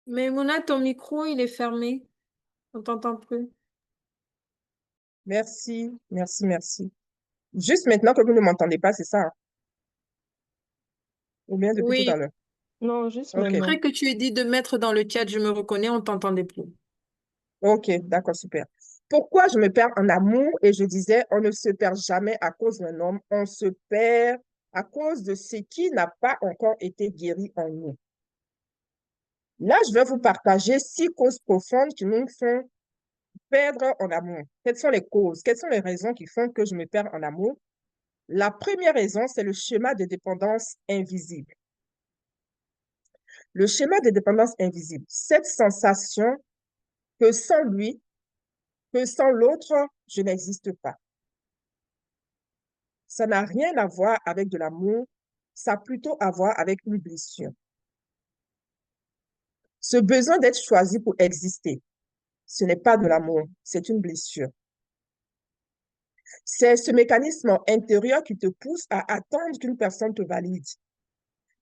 Mais Mona, ton micro, il est fermé. On t'entend plus. Merci, merci, merci. Juste maintenant que vous ne m'entendez pas, c'est ça, hein? Ou bien depuis tout à Oui, l'heure? Non, juste Ok, maintenant. après que tu aies dit de mettre dans le chat, je me reconnais, on t'entendait plus. ok, d'accord, super. Pourquoi je me perds en amour? Et je disais, on ne se perd jamais à cause d'un homme, on se perd à cause de ce qui n'a pas encore été guéri en nous. Là, je vais vous partager 6 causes profondes qui nous font perdre en amour. Quelles sont les causes? Quelles sont les raisons qui font que je me perds en amour? La première raison, c'est le schéma de dépendance invisible. Le schéma de dépendance invisible, cette sensation que sans lui, que sans l'autre, je n'existe pas. Ça n'a rien à voir avec de l'amour, ça a plutôt à voir avec une blessure. Ce besoin d'être choisi pour exister, ce n'est pas de l'amour, c'est une blessure. C'est ce mécanisme intérieur qui te pousse à attendre qu'une personne te valide,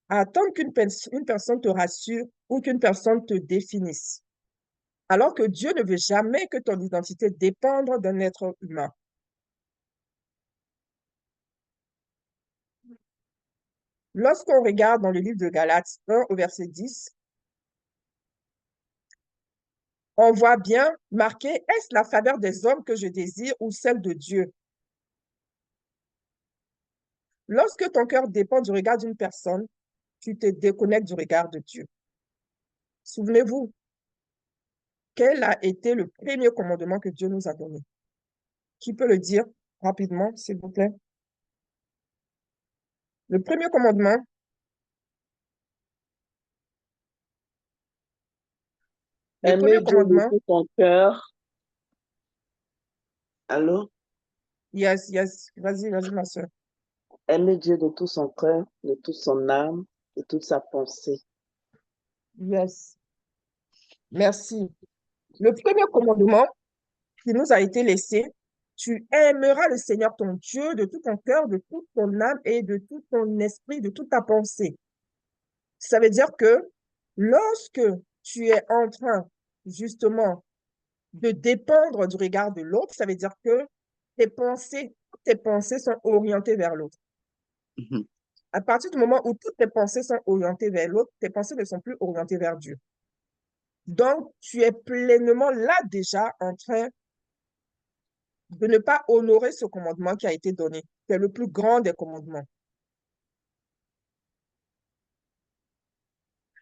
à attendre qu'une personne te rassure ou qu'une personne te définisse. Alors que Dieu ne veut jamais que ton identité dépende d'un être humain. Lorsqu'on regarde dans le livre de Galates 1 au verset 10, on voit bien marqué, est-ce la faveur des hommes que je désire ou celle de Dieu? Lorsque ton cœur dépend du regard d'une personne, tu te déconnectes du regard de Dieu. Souvenez-vous, quel a été le premier commandement que Dieu nous a donné? Qui peut le dire rapidement, s'il vous plaît? Le premier commandement, le premier Aimer Dieu de commandement, tout ton cœur. Allô? yes, yes, vas-y, vas-y, ma soeur. Aimer Dieu de tout son cœur, de toute son âme, de toute sa pensée. Yes, merci. Le premier commandement qui nous a été laissé, tu aimeras le Seigneur ton Dieu de tout ton cœur, de toute ton âme et de tout ton esprit, de toute ta pensée. Ça veut dire que lorsque tu es en train justement de dépendre du regard de l'autre, ça veut dire que tes pensées sont orientées vers l'autre. Mhm. À partir du moment où toutes tes pensées sont orientées vers l'autre, tes pensées ne sont plus orientées vers Dieu. Donc, tu es pleinement là déjà en train de ne pas honorer ce commandement qui a été donné. C'est le plus grand des commandements.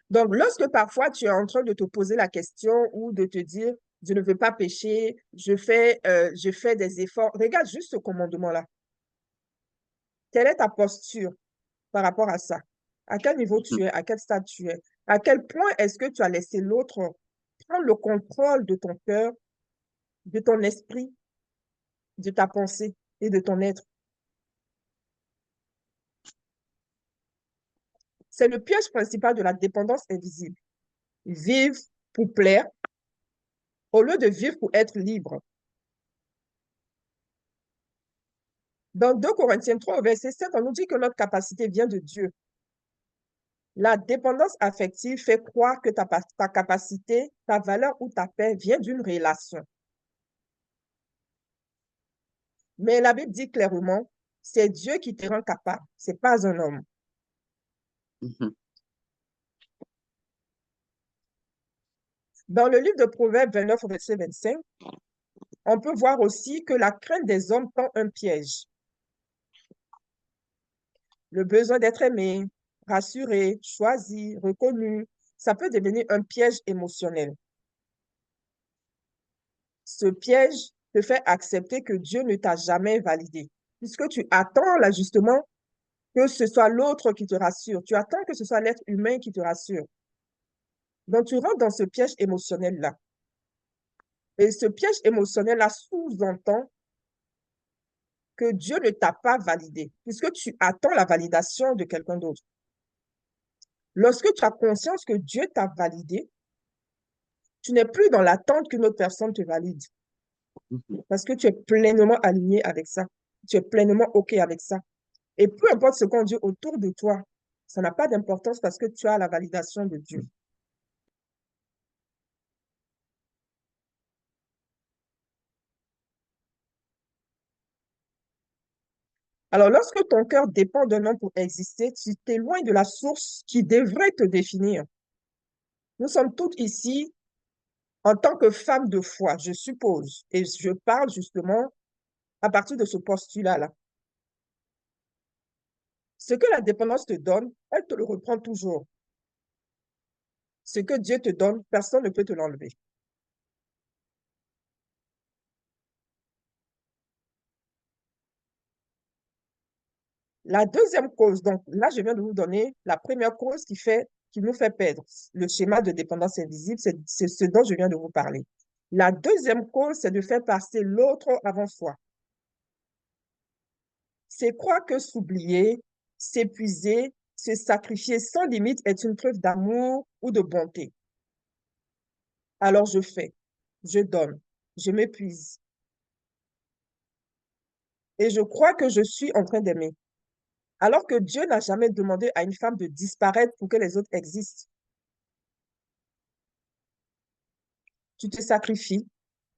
Donc, lorsque parfois tu es en train de te poser la question ou de te dire, je ne veux pas pécher, je fais des efforts, regarde juste ce commandement-là. Quelle est ta posture par rapport à ça? À quel niveau tu es? À quel stade tu es? À quel point est-ce que tu as laissé l'autre prendre le contrôle de ton cœur, de ton esprit, de ta pensée et de ton être? C'est le piège principal de la dépendance invisible. Vivre pour plaire au lieu de vivre pour être libre. Dans 2 Corinthiens 3, au verset 7, on nous dit que notre capacité vient de Dieu. La dépendance affective fait croire que ta capacité, ta valeur ou ta paix vient d'une relation. Mais la Bible dit clairement, c'est Dieu qui te rend capable, c'est pas un homme. Mhm. Dans le livre de Proverbes 29 au verset 25, on peut voir aussi que la crainte des hommes tend un piège. Le besoin d'être aimé, rassuré, choisi, reconnu, ça peut devenir un piège émotionnel. Ce piège te fait accepter que Dieu ne t'a jamais validé, puisque tu attends là justement que ce soit l'autre qui te rassure. Tu attends que ce soit l'être humain qui te rassure. Donc tu rentres dans ce piège émotionnel-là. Et ce piège émotionnel-là sous-entend que Dieu ne t'a pas validé, puisque tu attends la validation de quelqu'un d'autre. Lorsque tu as conscience que Dieu t'a validé, tu n'es plus dans l'attente qu'une autre personne te valide, Mhm. parce que tu es pleinement aligné avec ça. Tu es pleinement OK avec ça. Et peu importe ce qu'on dit autour de toi, ça n'a pas d'importance parce que tu as la validation de Dieu. Alors, lorsque ton cœur dépend d'un homme pour exister, tu t'éloignes de la source qui devrait te définir. Nous sommes toutes ici en tant que femmes de foi, je suppose, et je parle justement à partir de ce postulat-là. Ce que la dépendance te donne, elle te le reprend toujours. Ce que Dieu te donne, personne ne peut te l'enlever. La deuxième cause, donc là, je viens de vous donner la première cause qui nous fait perdre. Le schéma de dépendance invisible, c'est ce dont je viens de vous parler. La deuxième cause, c'est de faire passer l'autre avant soi. C'est croire que s'oublier, s'épuiser, se sacrifier sans limite est une preuve d'amour ou de bonté. Alors je fais, je donne, je m'épuise. Et je crois que je suis en train d'aimer. Alors que Dieu n'a jamais demandé à une femme de disparaître pour que les autres existent. Tu te sacrifies,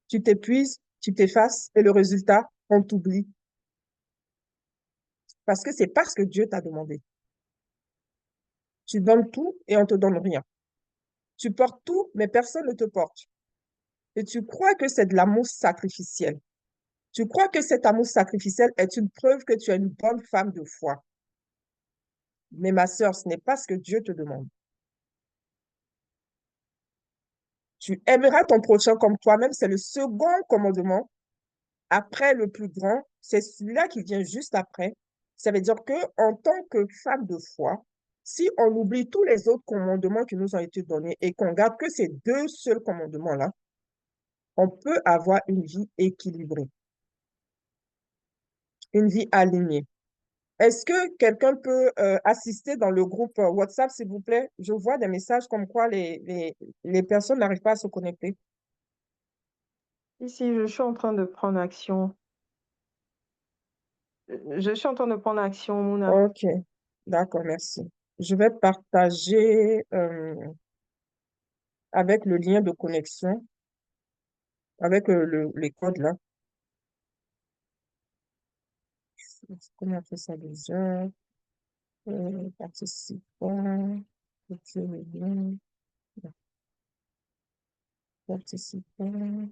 tu t'épuises, tu t'effaces et le résultat, on t'oublie. Parce que c'est parce que Dieu t'a demandé. Tu donnes tout et on te donne rien. Tu portes tout, mais personne ne te porte. Et tu crois que c'est de l'amour sacrificiel. Tu crois que cet amour sacrificiel est une preuve que tu es une bonne femme de foi. Mais ma sœur, ce n'est pas ce que Dieu te demande. Tu aimeras ton prochain comme toi-même, c'est le second commandement. Après le plus grand, c'est celui-là qui vient juste après. Ça veut dire que en tant que femme de foi, si on oublie tous les autres commandements qui nous ont été donnés et qu'on garde que ces deux seuls commandements-là, on peut avoir une vie équilibrée, une vie alignée. Est-ce que quelqu'un peut assister dans le groupe WhatsApp, s'il vous plaît? Je vois des messages comme quoi les personnes n'arrivent pas à se connecter. Ici, je suis en train de prendre action. Je suis en train de prendre action, Mouna. Ok, d'accord, merci. Je vais partager avec le lien de connexion, avec les codes là. Comment on fait ça déjà? Participants, ok, le lien, participants,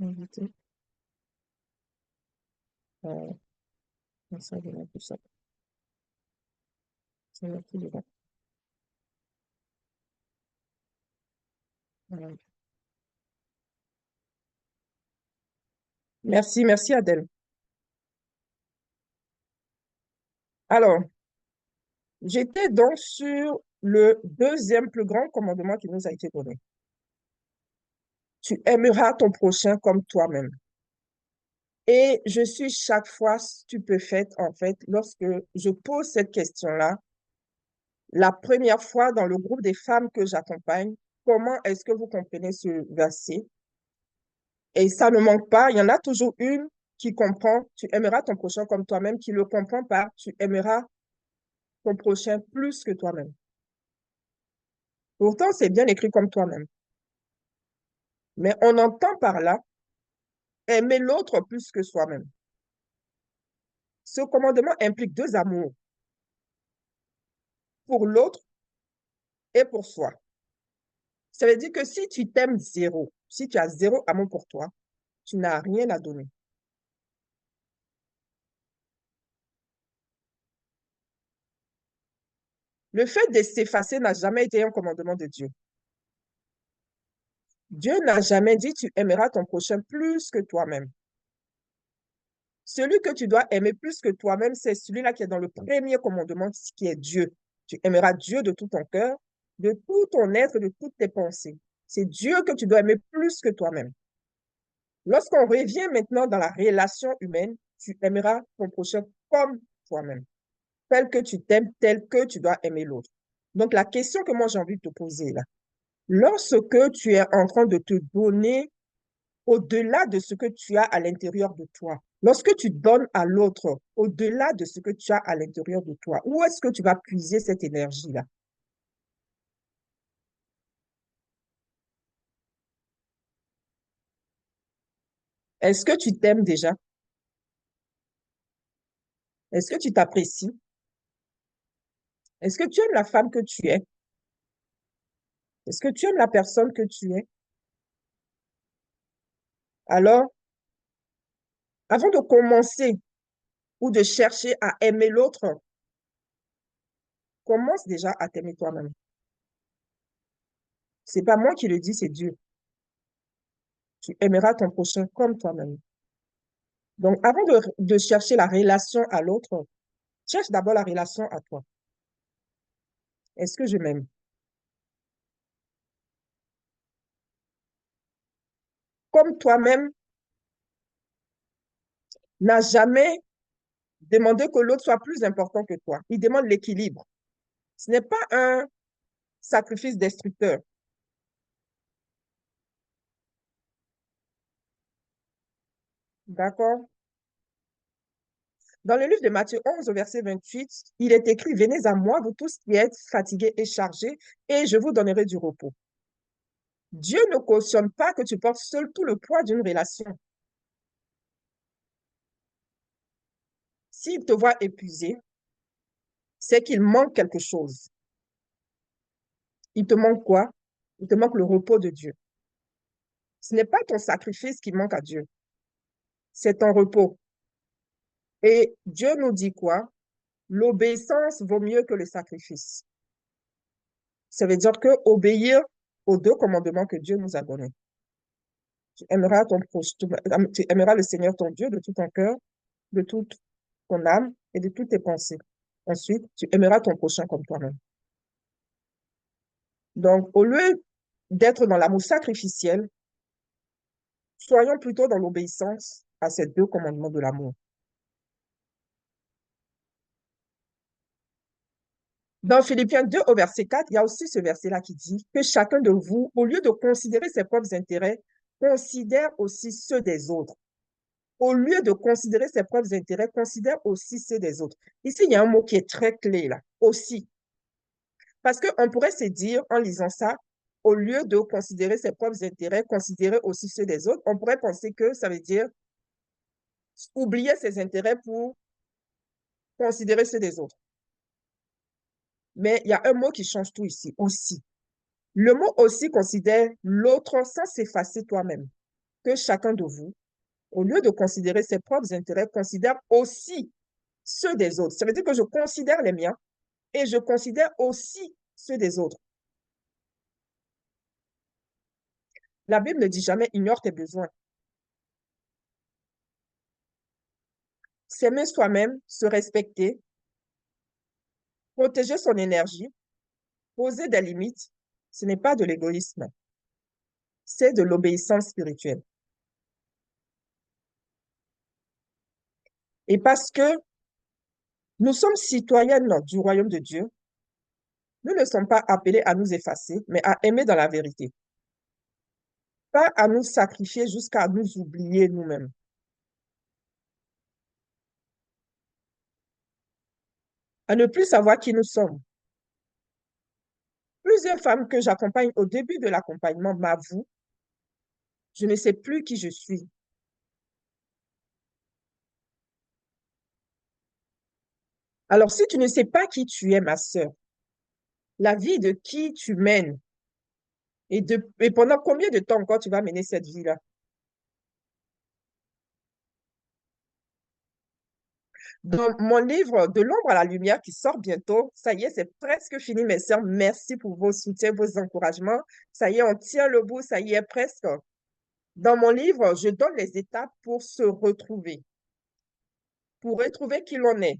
invité. Euh, ça va tout ça. Ça va tout dedans. Voilà. Merci, merci Adèle. Alors, j'étais donc sur le deuxième plus grand commandement qui nous a été donné. Tu aimeras ton prochain comme toi-même. Et je suis chaque fois stupéfaite, en fait, lorsque je pose cette question-là. La première fois dans le groupe des femmes que j'accompagne, comment est-ce que vous comprenez ce verset? Et ça ne manque pas, il y en a toujours une qui comprend, tu aimeras ton prochain comme toi-même, qui le comprend pas, tu aimeras ton prochain plus que toi-même. Pourtant, c'est bien écrit comme toi-même. Mais on entend par là aimer l'autre plus que soi-même. Ce commandement implique deux amours, pour l'autre et pour soi. Ça veut dire que si tu t'aimes zéro, si tu as zéro amour pour toi, tu n'as rien à donner. Le fait de s'effacer n'a jamais été un commandement de Dieu. Dieu n'a jamais dit tu aimeras ton prochain plus que toi-même. Celui que tu dois aimer plus que toi-même, c'est celui-là qui est dans le premier commandement, qui est Dieu. Tu aimeras Dieu de tout ton cœur, de tout ton être, de toutes tes pensées. C'est Dieu que tu dois aimer plus que toi-même. Lorsqu'on revient maintenant dans la relation humaine, tu aimeras ton prochain comme toi-même. Tel que tu t'aimes, tel que tu dois aimer l'autre. Donc, la question que moi j'ai envie de te poser là, lorsque tu es en train de te donner au-delà de ce que tu as à l'intérieur de toi, lorsque tu donnes à l'autre au-delà de ce que tu as à l'intérieur de toi, où est-ce que tu vas puiser cette énergie-là? Est-ce que tu t'aimes déjà? Est-ce que tu t'apprécies? Est-ce que tu aimes la femme que tu es? Est-ce que tu aimes la personne que tu es? Alors, avant de commencer ou de chercher à aimer l'autre, commence déjà à t'aimer toi-même. C'est pas moi qui le dis, c'est Dieu. Tu aimeras ton prochain comme toi-même. Donc, avant de chercher la relation à l'autre, cherche d'abord la relation à toi. Est-ce que je m'aime? Comme toi-même n'a jamais demandé que l'autre soit plus important que toi. Il demande l'équilibre. Ce n'est pas un sacrifice destructeur. D'accord? Dans le livre de Matthieu 11, au verset 28, il est écrit, venez à moi, vous tous qui êtes fatigués et chargés, et je vous donnerai du repos. Dieu ne cautionne pas que tu portes seul tout le poids d'une relation. S'il te voit épuisé, c'est qu'il manque quelque chose. Il te manque quoi? Il te manque le repos de Dieu. Ce n'est pas ton sacrifice qui manque à Dieu, c'est ton repos. Et Dieu nous dit quoi? L'obéissance vaut mieux que le sacrifice. Ça veut dire que obéir aux deux commandements que Dieu nous a donnés. Tu aimeras tu aimeras le Seigneur ton Dieu de tout ton cœur, de toute ton âme et de toutes tes pensées. Ensuite, tu aimeras ton prochain comme toi-même. Donc, au lieu d'être dans l'amour sacrificiel, soyons plutôt dans l'obéissance à ces deux commandements de l'amour. Dans Philippiens 2 au verset 4, il y a aussi ce verset-là qui dit que chacun de vous, au lieu de considérer ses propres intérêts, considère aussi ceux des autres. Au lieu de considérer ses propres intérêts, considère aussi ceux des autres. Ici, il y a un mot qui est très clé là, aussi. Parce qu'on pourrait se dire, en lisant ça, au lieu de considérer ses propres intérêts, considérer aussi ceux des autres, on pourrait penser que ça veut dire oublier ses intérêts pour considérer ceux des autres. Mais il y a un mot qui change tout ici, aussi. Le mot aussi considère l'autre sans s'effacer toi-même. Que chacun de vous, au lieu de considérer ses propres intérêts, considère aussi ceux des autres. Ça veut dire que je considère les miens et je considère aussi ceux des autres. La Bible ne dit jamais ignore tes besoins. S'aimer soi-même, se respecter, protéger son énergie, poser des limites, ce n'est pas de l'égoïsme, c'est de l'obéissance spirituelle. Et parce que nous sommes citoyennes du royaume de Dieu, nous ne sommes pas appelés à nous effacer, mais à aimer dans la vérité. Pas à nous sacrifier jusqu'à nous oublier nous-mêmes. À ne plus savoir qui nous sommes. Plusieurs femmes que j'accompagne au début de l'accompagnement m'avouent, je ne sais plus qui je suis. Alors, si tu ne sais pas qui tu es, ma sœur, la vie de qui tu mènes et pendant combien de temps encore tu vas mener cette vie-là? Dans mon livre De l'ombre à la lumière qui sort bientôt, ça y est, c'est presque fini, mes sœurs. Merci pour vos soutiens, vos encouragements. Ça y est, on tient le bout, ça y est, presque. Dans mon livre, je donne les étapes pour se retrouver, pour retrouver qui l'on est.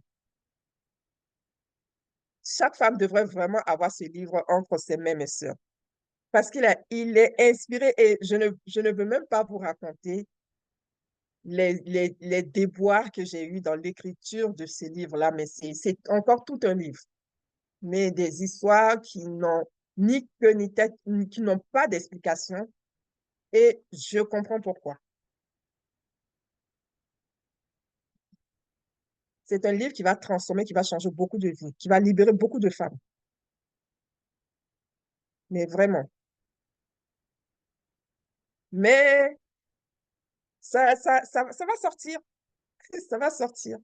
Chaque femme devrait vraiment avoir ce livre entre ses mains, mes sœurs, parce il est inspiré et je ne veux même pas vous raconter les déboires que j'ai eus dans l'écriture de ces livres-là, mais c'est encore tout un livre. Mais des histoires qui n'ont ni queue ni tête, qui n'ont pas d'explication, et je comprends pourquoi. C'est un livre qui va transformer, qui va changer beaucoup de vies, qui va libérer beaucoup de femmes. Mais vraiment. Mais ça va sortir. Ça va sortir.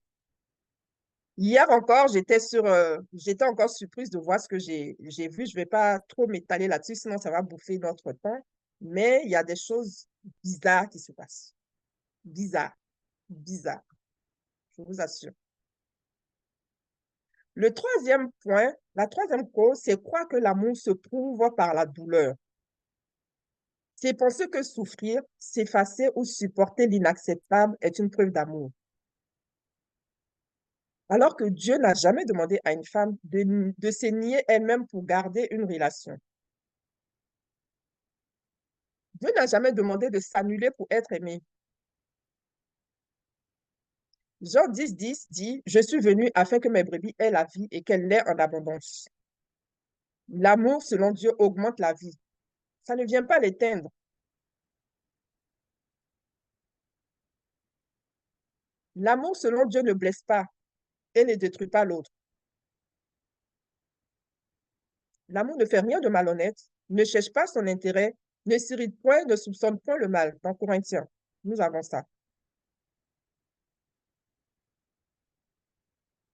Hier encore, j'étais encore surprise de voir ce que j'ai vu. Je vais pas trop m'étaler là-dessus, sinon ça va bouffer notre temps. Mais il y a des choses bizarres qui se passent. Bizarres, bizarres, je vous assure. Le troisième point, la troisième cause, c'est croire que l'amour se prouve par la douleur. C'est penser que souffrir, s'effacer ou supporter l'inacceptable est une preuve d'amour. Alors que Dieu n'a jamais demandé à une femme de se nier elle-même pour garder une relation. Dieu n'a jamais demandé de s'annuler pour être aimé. Jean 10, dit, « Je suis venu afin que mes brebis aient la vie et qu'elles l'aient en abondance. » L'amour, selon Dieu, augmente la vie. Ça ne vient pas l'éteindre. L'amour, selon Dieu, ne blesse pas et ne détruit pas l'autre. L'amour ne fait rien de malhonnête, ne cherche pas son intérêt, ne s'irrite point, ne soupçonne point le mal. Dans Corinthiens, nous avons ça.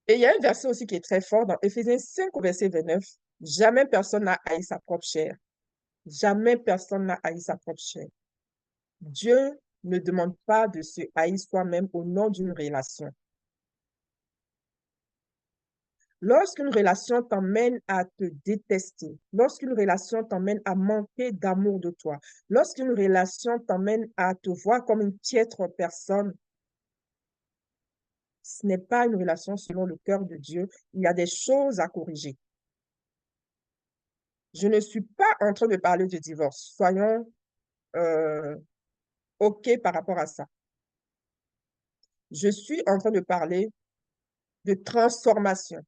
Et il y a un verset aussi qui est très fort dans Éphésiens 5 au verset 29. « Jamais personne n'a haï sa propre chair. » Jamais personne n'a haï sa propre chair. Dieu ne demande pas de se haïr soi-même au nom d'une relation. Lorsqu'une relation t'emmène à te détester, lorsqu'une relation t'emmène à manquer d'amour de toi, lorsqu'une relation t'emmène à te voir comme une piètre personne, ce n'est pas une relation selon le cœur de Dieu. Il y a des choses à corriger. Je ne suis pas en train de parler de divorce. Soyons OK par rapport à ça. Je suis en train de parler de transformation.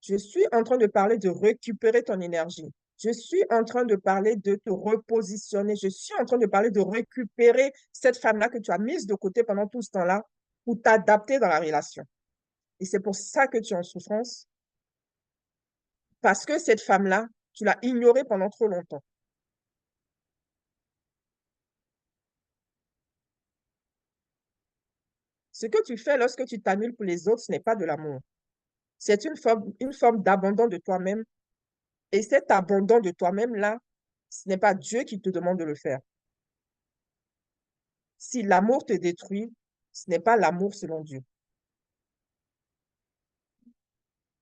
Je suis en train de parler de récupérer ton énergie. Je suis en train de parler de te repositionner. Je suis en train de parler de récupérer cette femme-là que tu as mise de côté pendant tout ce temps-là pour t'adapter dans la relation. Et c'est pour ça que tu es en souffrance. Parce que cette femme-là, tu l'as ignorée pendant trop longtemps. Ce que tu fais lorsque tu t'annules pour les autres, ce n'est pas de l'amour. C'est une forme d'abandon de toi-même. Et cet abandon de toi-même-là, ce n'est pas Dieu qui te demande de le faire. Si l'amour te détruit, ce n'est pas l'amour selon Dieu.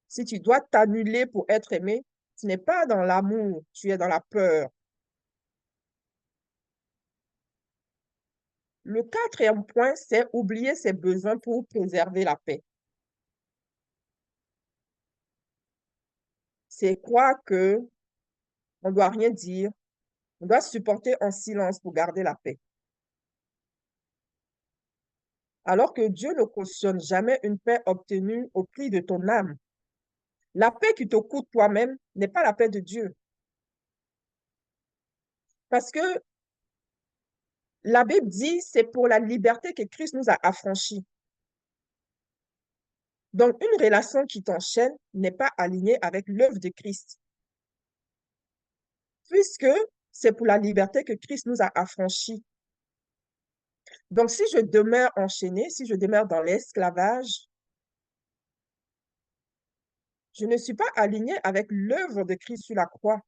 Si tu dois t'annuler pour être aimé, ce n'est pas dans l'amour, tu es dans la peur. Le quatrième point, c'est oublier ses besoins pour préserver la paix. C'est croire que on ne doit rien dire, on doit supporter en silence pour garder la paix. Alors que Dieu ne cautionne jamais une paix obtenue au prix de ton âme. La paix qui te coûte toi-même n'est pas la paix de Dieu. Parce que la Bible dit, c'est pour la liberté que Christ nous a affranchis. Donc, une relation qui t'enchaîne n'est pas alignée avec l'œuvre de Christ. Puisque c'est pour la liberté que Christ nous a affranchis. Donc, si je demeure enchaînée, si je demeure dans l'esclavage, je ne suis pas alignée avec l'œuvre de Christ sur la croix.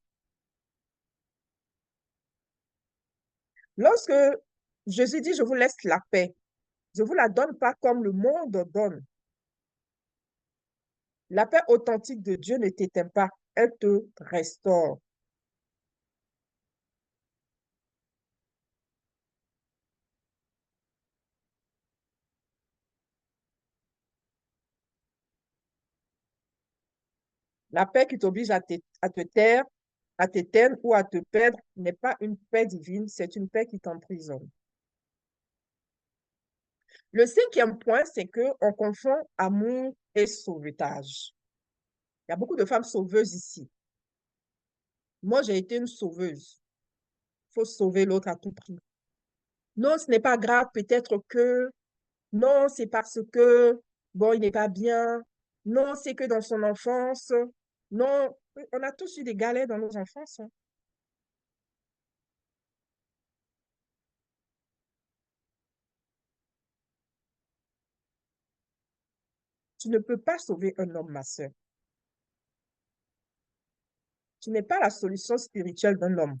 Lorsque Jésus dit, je vous laisse la paix, je ne vous la donne pas comme le monde donne. La paix authentique de Dieu ne t'éteint pas, elle te restaure. La paix qui t'oblige à te taire, à t'éteindre ou à te perdre n'est pas une paix divine, c'est une paix qui t'emprisonne. Le cinquième point, c'est qu'on confond amour et sauvetage. Il y a beaucoup de femmes sauveuses ici. Moi, j'ai été une sauveuse. Il faut sauver l'autre à tout prix. Non, ce n'est pas grave, peut-être que. Non, c'est parce que, bon, il n'est pas bien. Non, c'est que dans son enfance. Non, on a tous eu des galères dans nos enfances. Tu ne peux pas sauver un homme, ma sœur. Tu n'es pas la solution spirituelle d'un homme.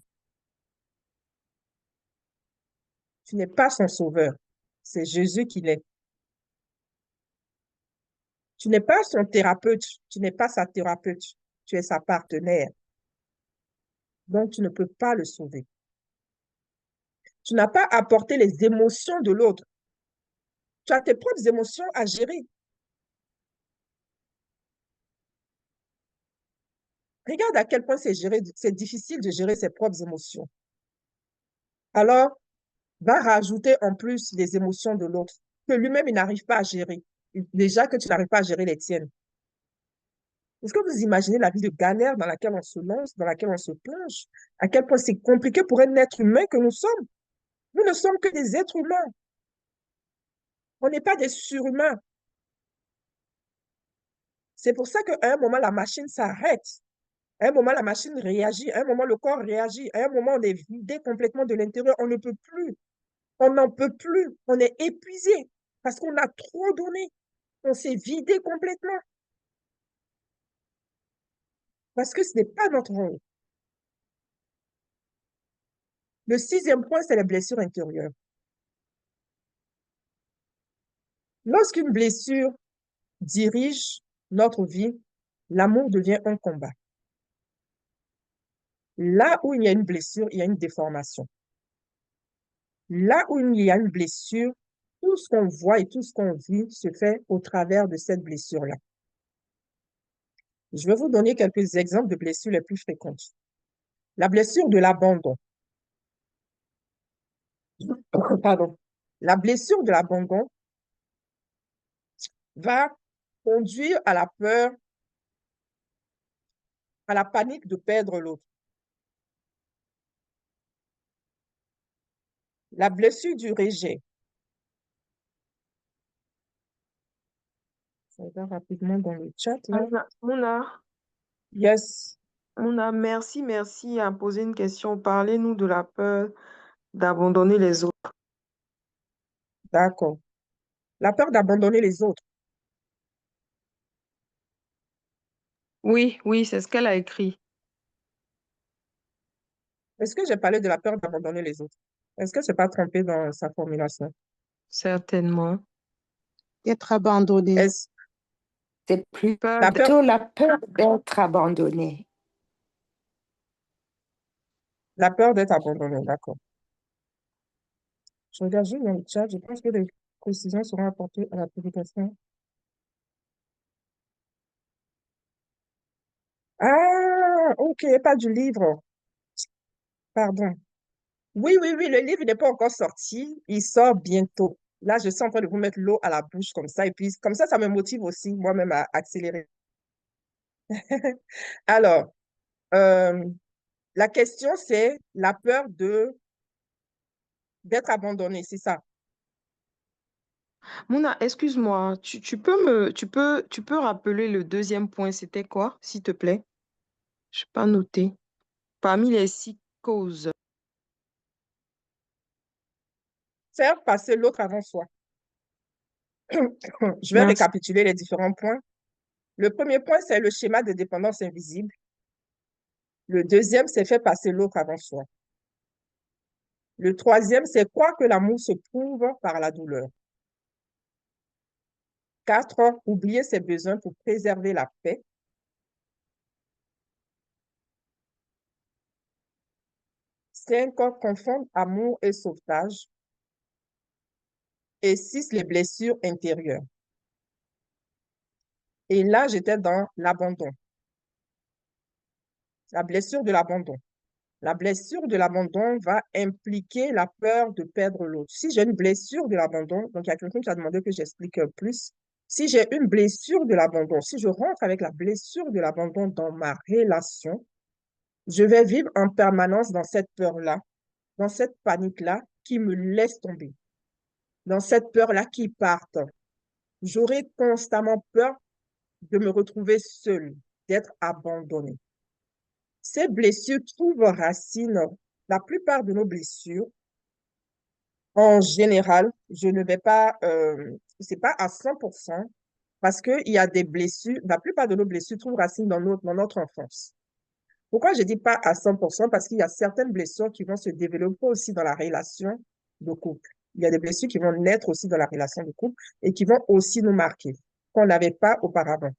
Tu n'es pas son sauveur. C'est Jésus qui l'est. Tu n'es pas son thérapeute. Tu n'es pas sa thérapeute. Tu es sa partenaire. Donc, tu ne peux pas le sauver. Tu n'as pas apporté les émotions de l'autre. Tu as tes propres émotions à gérer. Regarde à quel point c'est difficile de gérer ses propres émotions. Alors, va rajouter en plus les émotions de l'autre, que lui-même, il n'arrive pas à gérer. Déjà que tu n'arrives pas à gérer les tiennes. Est-ce que vous imaginez la vie de galère dans laquelle on se lance, dans laquelle on se plonge? À quel point c'est compliqué pour un être humain que nous sommes? Nous ne sommes que des êtres humains. On n'est pas des surhumains. C'est pour ça qu'à un moment, la machine s'arrête. À un moment, la machine réagit. À un moment, le corps réagit. À un moment, on est vidé complètement de l'intérieur. On ne peut plus. On n'en peut plus. On est épuisé parce qu'on a trop donné. On s'est vidé complètement. Parce que ce n'est pas notre rôle. Le 6e point, c'est les blessures intérieures. Lorsqu'une blessure dirige notre vie, l'amour devient un combat. Là où il y a une blessure, il y a une déformation. Là où il y a une blessure, tout ce qu'on voit et tout ce qu'on vit se fait au travers de cette blessure-là. Je vais vous donner quelques exemples de blessures les plus fréquentes. La blessure de l'abandon. Pardon. La blessure de l'abandon va conduire à la peur, à la panique de perdre l'autre. La blessure du rejet. Ça va rapidement dans le chat, là. Yes. Mouna, merci à poser une question. Parlez-nous de la peur d'abandonner les autres. D'accord. La peur d'abandonner les autres. Oui, c'est ce qu'elle a écrit. Est-ce que j'ai parlé de la peur d'abandonner les autres? Est-ce que je n'ai pas trompé dans sa formulation? Certainement. D'être abandonné. Est-ce C'est plutôt la peur, la peur d'être abandonné. la peur d'être abandonné, d'accord. Je regarde juste dans le chat, je pense que les précisions seront apportées à la publication. Ah, ok, pas du livre. Pardon. Oui, le livre n'est pas encore sorti. Il sort bientôt. Là, je suis en train de vous mettre l'eau à la bouche comme ça. Et puis, comme ça me motive aussi moi-même à accélérer. Alors, euh, la question, c'est la peur d'être abandonné, c'est ça. Mouna, excuse-moi, tu peux rappeler le 2e point, c'était quoi, s'il te plaît? Je n'ai pas noté. Parmi les 6 causes. Faire passer l'autre avant soi. Je vais Merci. récapituler les différents points. Le premier point, c'est le schéma de dépendance invisible. Le deuxième, c'est faire passer l'autre avant soi. Le troisième, c'est croire que l'amour se prouve par la douleur. 4, oublier ses besoins pour préserver la paix. 5, confondre amour et sauvetage. Et 6, les blessures intérieures. Et là, j'étais dans l'abandon. La blessure de l'abandon. La blessure de l'abandon va impliquer la peur de perdre l'autre. Si j'ai une blessure de l'abandon, donc il y a quelqu'un qui a demandé que j'explique plus. Si j'ai une blessure de l'abandon, si je rentre avec la blessure de l'abandon dans ma relation, je vais vivre en permanence dans cette peur-là, dans cette panique-là qui me laisse tomber, dans cette peur-là qui parte. J'aurai constamment peur de me retrouver seule, d'être abandonnée. Ces blessures trouvent racine, la plupart de nos blessures, en général, je ne vais pas, c'est pas à 100%, Parce qu'il y a des blessures, la plupart de nos blessures trouvent racine dans notre enfance. Pourquoi je dis pas à 100%? Parce qu'il y a certaines blessures qui vont se développer aussi dans la relation de couple. Il y a des blessures qui vont naître aussi dans la relation de couple et qui vont aussi nous marquer, qu'on n'avait pas auparavant.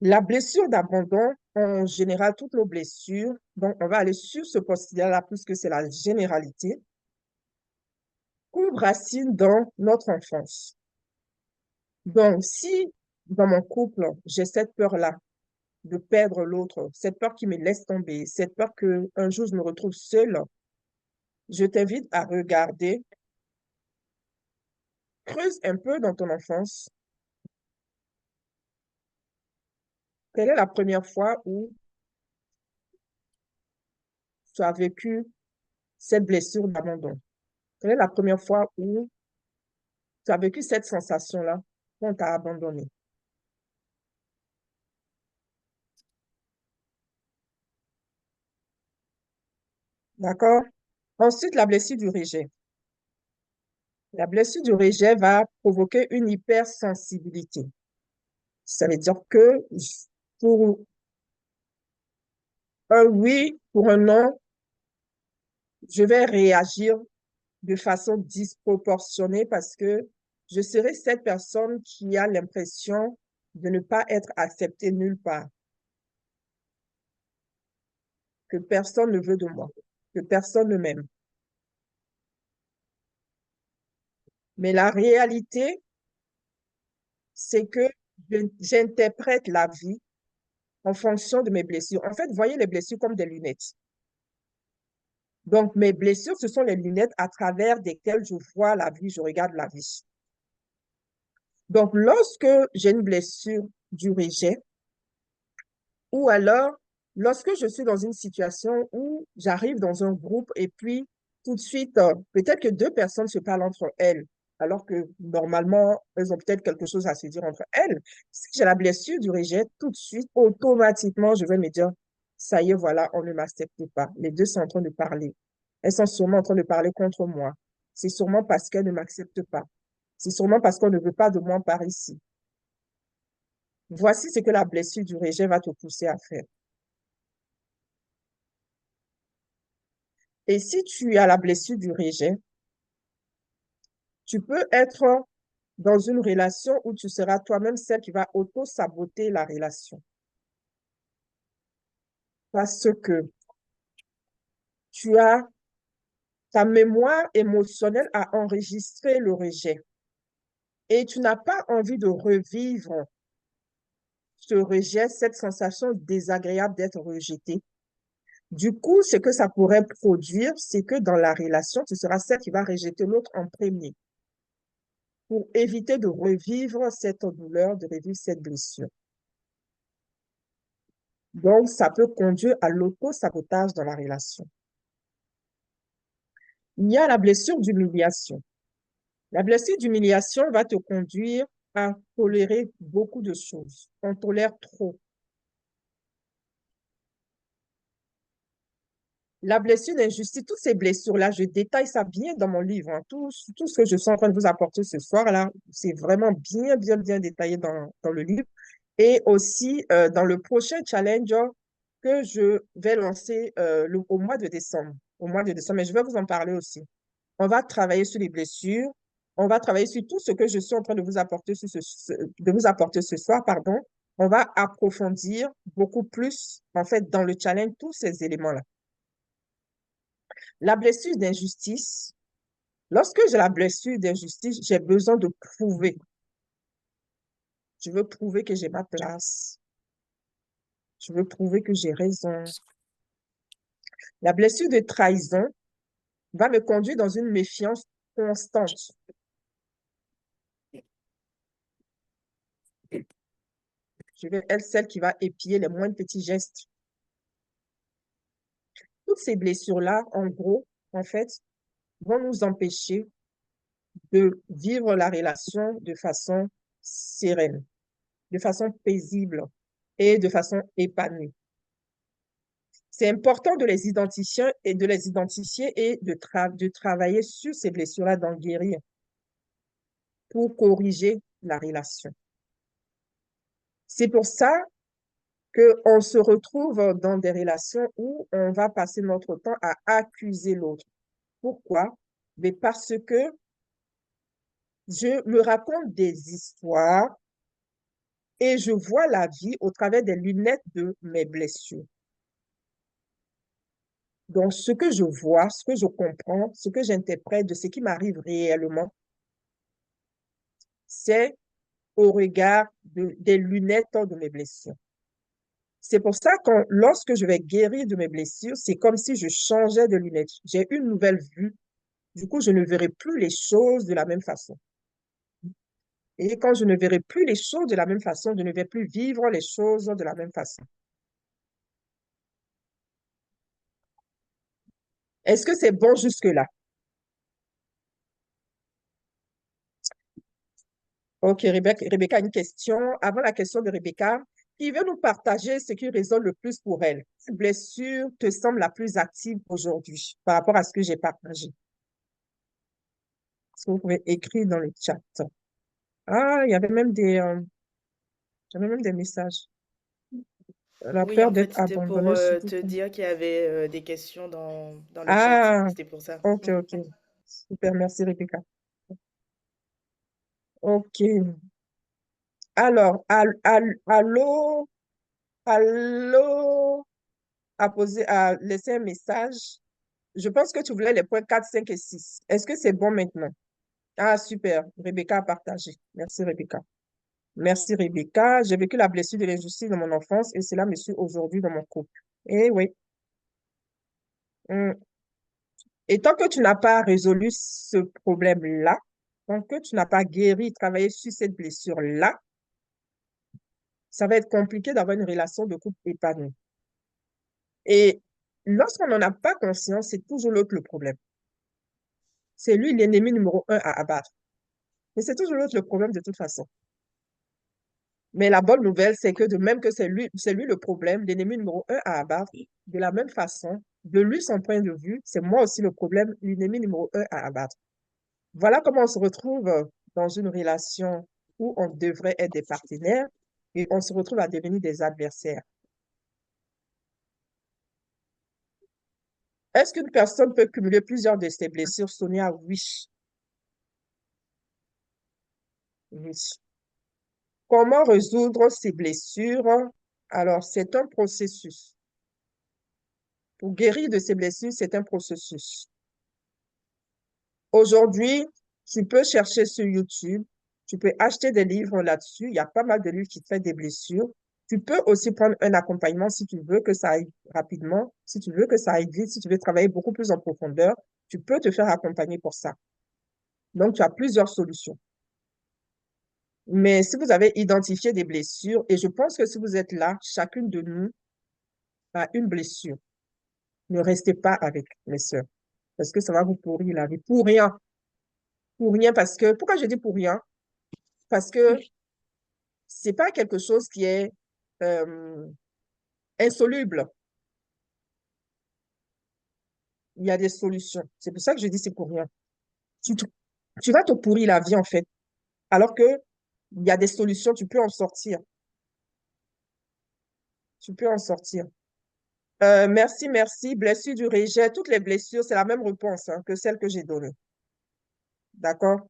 La blessure d'abandon, en général, toutes nos blessures, donc on va aller sur ce postulat-là puisque c'est la généralité, trouvent racine dans notre enfance. Donc, si dans mon couple, j'ai cette peur-là de perdre l'autre, cette peur qui me laisse tomber, cette peur qu'un jour je me retrouve seule, je t'invite à regarder, creuse un peu dans ton enfance. Quelle est la première fois où tu as vécu cette blessure d'abandon? Quelle est la première fois où tu as vécu cette sensation-là quand on t'a abandonné? D'accord? Ensuite, la blessure du rejet. La blessure du rejet va provoquer une hypersensibilité. Ça veut dire que pour un oui, pour un non, je vais réagir de façon disproportionnée parce que je serai cette personne qui a l'impression de ne pas être acceptée nulle part, que personne ne veut de moi, que personne ne m'aime. Mais la réalité, c'est que j'interprète la vie en fonction de mes blessures. En fait, voyez les blessures comme des lunettes. Donc, mes blessures, ce sont les lunettes à travers desquelles je vois la vie, je regarde la vie. Donc, lorsque j'ai une blessure du rejet, ou alors lorsque je suis dans une situation où j'arrive dans un groupe et puis tout de suite, peut-être que deux personnes se parlent entre elles, alors que normalement, elles ont peut-être quelque chose à se dire entre elles. Si j'ai la blessure du rejet, tout de suite, automatiquement, je vais me dire, ça y est, voilà, on ne m'accepte pas. Les deux sont en train de parler. Elles sont sûrement en train de parler contre moi. C'est sûrement parce qu'elles ne m'acceptent pas. C'est sûrement parce qu'on ne veut pas de moi par ici. Voici ce que la blessure du rejet va te pousser à faire. Et si tu as la blessure du rejet, tu peux être dans une relation où tu seras toi-même celle qui va auto-saboter la relation. Parce que ta mémoire émotionnelle a enregistré le rejet. Et tu n'as pas envie de revivre ce rejet, cette sensation désagréable d'être rejeté. Du coup, ce que ça pourrait produire, c'est que dans la relation, tu seras celle qui va rejeter l'autre en premier pour éviter de revivre cette douleur, de revivre cette blessure. Donc, ça peut conduire à l'auto-sabotage dans la relation. Il y a la blessure d'humiliation. La blessure d'humiliation va te conduire à tolérer beaucoup de choses. On tolère trop. La blessure d'injustice, toutes ces blessures-là, je détaille ça bien dans mon livre. Hein. Tout ce que je suis en train de vous apporter ce soir-là, c'est vraiment bien détaillé dans le livre. Et aussi dans le prochain challenge que je vais lancer au mois de décembre. Au mois de décembre, mais je vais vous en parler aussi. On va travailler sur les blessures. On va travailler sur tout ce que je suis en train de vous apporter, ce soir, pardon. On va approfondir beaucoup plus, en fait, dans le challenge, tous ces éléments-là. La blessure d'injustice, lorsque j'ai la blessure d'injustice, j'ai besoin de prouver. Je veux prouver que j'ai ma place. Je veux prouver que j'ai raison. La blessure de trahison va me conduire dans une méfiance constante. Je vais être celle qui va épier les moindres petits gestes. Toutes ces blessures-là, en gros, en fait, vont nous empêcher de vivre la relation de façon sereine, de façon paisible et de façon épanouie. C'est important de les identifier et de travailler sur ces blessures-là, d'en guérir pour corriger la relation. C'est pour ça qu'on se retrouve dans des relations où on va passer notre temps à accuser l'autre. Pourquoi? Mais parce que je me raconte des histoires et je vois la vie au travers des lunettes de mes blessures. Donc, ce que je vois, ce que je comprends, ce que j'interprète de ce qui m'arrive réellement, c'est au regard des lunettes de mes blessures. C'est pour ça que lorsque je vais guérir de mes blessures, c'est comme si je changeais de lunettes. J'ai une nouvelle vue. Du coup, je ne verrai plus les choses de la même façon. Et quand je ne verrai plus les choses de la même façon, je ne vais plus vivre les choses de la même façon. Est-ce que c'est bon jusque-là? Ok, Rebecca a une question. Avant la question de Rebecca, qui veut nous partager ce qui résonne le plus pour elle? Quelle blessure te semble la plus active aujourd'hui par rapport à ce que j'ai partagé? Est-ce que vous pouvez écrire dans le chat? Ah, j'avais même des messages. La Oui, peur en fait, d'être c'était pour abandonnée, surtout. te dire qu'il y avait des questions dans le chat. Ah, C'était pour ça. ok, ok. Super, merci Rebecca. Ok. Alors, allô, allô, à laisser un message. Je pense que tu voulais les points 4, 5 et 6. Est-ce que c'est bon maintenant? Ah, super. Rebecca a partagé. Merci, Rebecca. Merci, Rebecca. J'ai vécu la blessure de l'injustice dans mon enfance et cela me suit aujourd'hui dans mon couple. Eh oui. Mm. Et tant que tu n'as pas résolu ce problème-là, tant que tu n'as pas guéri, travaillé sur cette blessure-là, ça va être compliqué d'avoir une relation de couple épanouie. Et lorsqu'on n'en a pas conscience, c'est toujours l'autre le problème. C'est lui l'ennemi numéro 1 à abattre. Mais c'est toujours l'autre le problème de toute façon. Mais la bonne nouvelle, c'est que de même que c'est lui le problème, l'ennemi numéro 1 à abattre, de la même façon, de lui son point de vue, c'est moi aussi le problème, l'ennemi numéro 1 à abattre. Voilà comment on se retrouve dans une relation où on devrait être des partenaires et on se retrouve à devenir des adversaires. Est-ce qu'une personne peut cumuler plusieurs de ses blessures, Sonia? Oui. Oui. Comment résoudre ces blessures? Alors, c'est un processus. Pour guérir de ces blessures, c'est un processus. Aujourd'hui, tu peux chercher sur YouTube, tu peux acheter des livres là-dessus. Il y a pas mal de livres qui traitent des blessures. Tu peux aussi prendre un accompagnement si tu veux que ça aille rapidement, si tu veux que ça aille vite, si tu veux travailler beaucoup plus en profondeur, tu peux te faire accompagner pour ça. Donc, tu as plusieurs solutions. Mais si vous avez identifié des blessures, et je pense que si vous êtes là, chacune de nous a une blessure, ne restez pas avec mes sœurs, parce que ça va vous pourrir la vie. Pour rien. Pour rien, parce que, pourquoi je dis pour rien? Parce que c'est pas quelque chose qui est euh, insoluble. Il y a des solutions. C'est pour ça que je dis c'est pour rien. Tu, te- Tu vas te pourrir la vie, en fait, alors que il y a des solutions, tu peux en sortir. Tu peux en sortir. Merci, merci. Blessure du rejet. Toutes les blessures, c'est la même réponse hein, que celle que j'ai donnée. D'accord?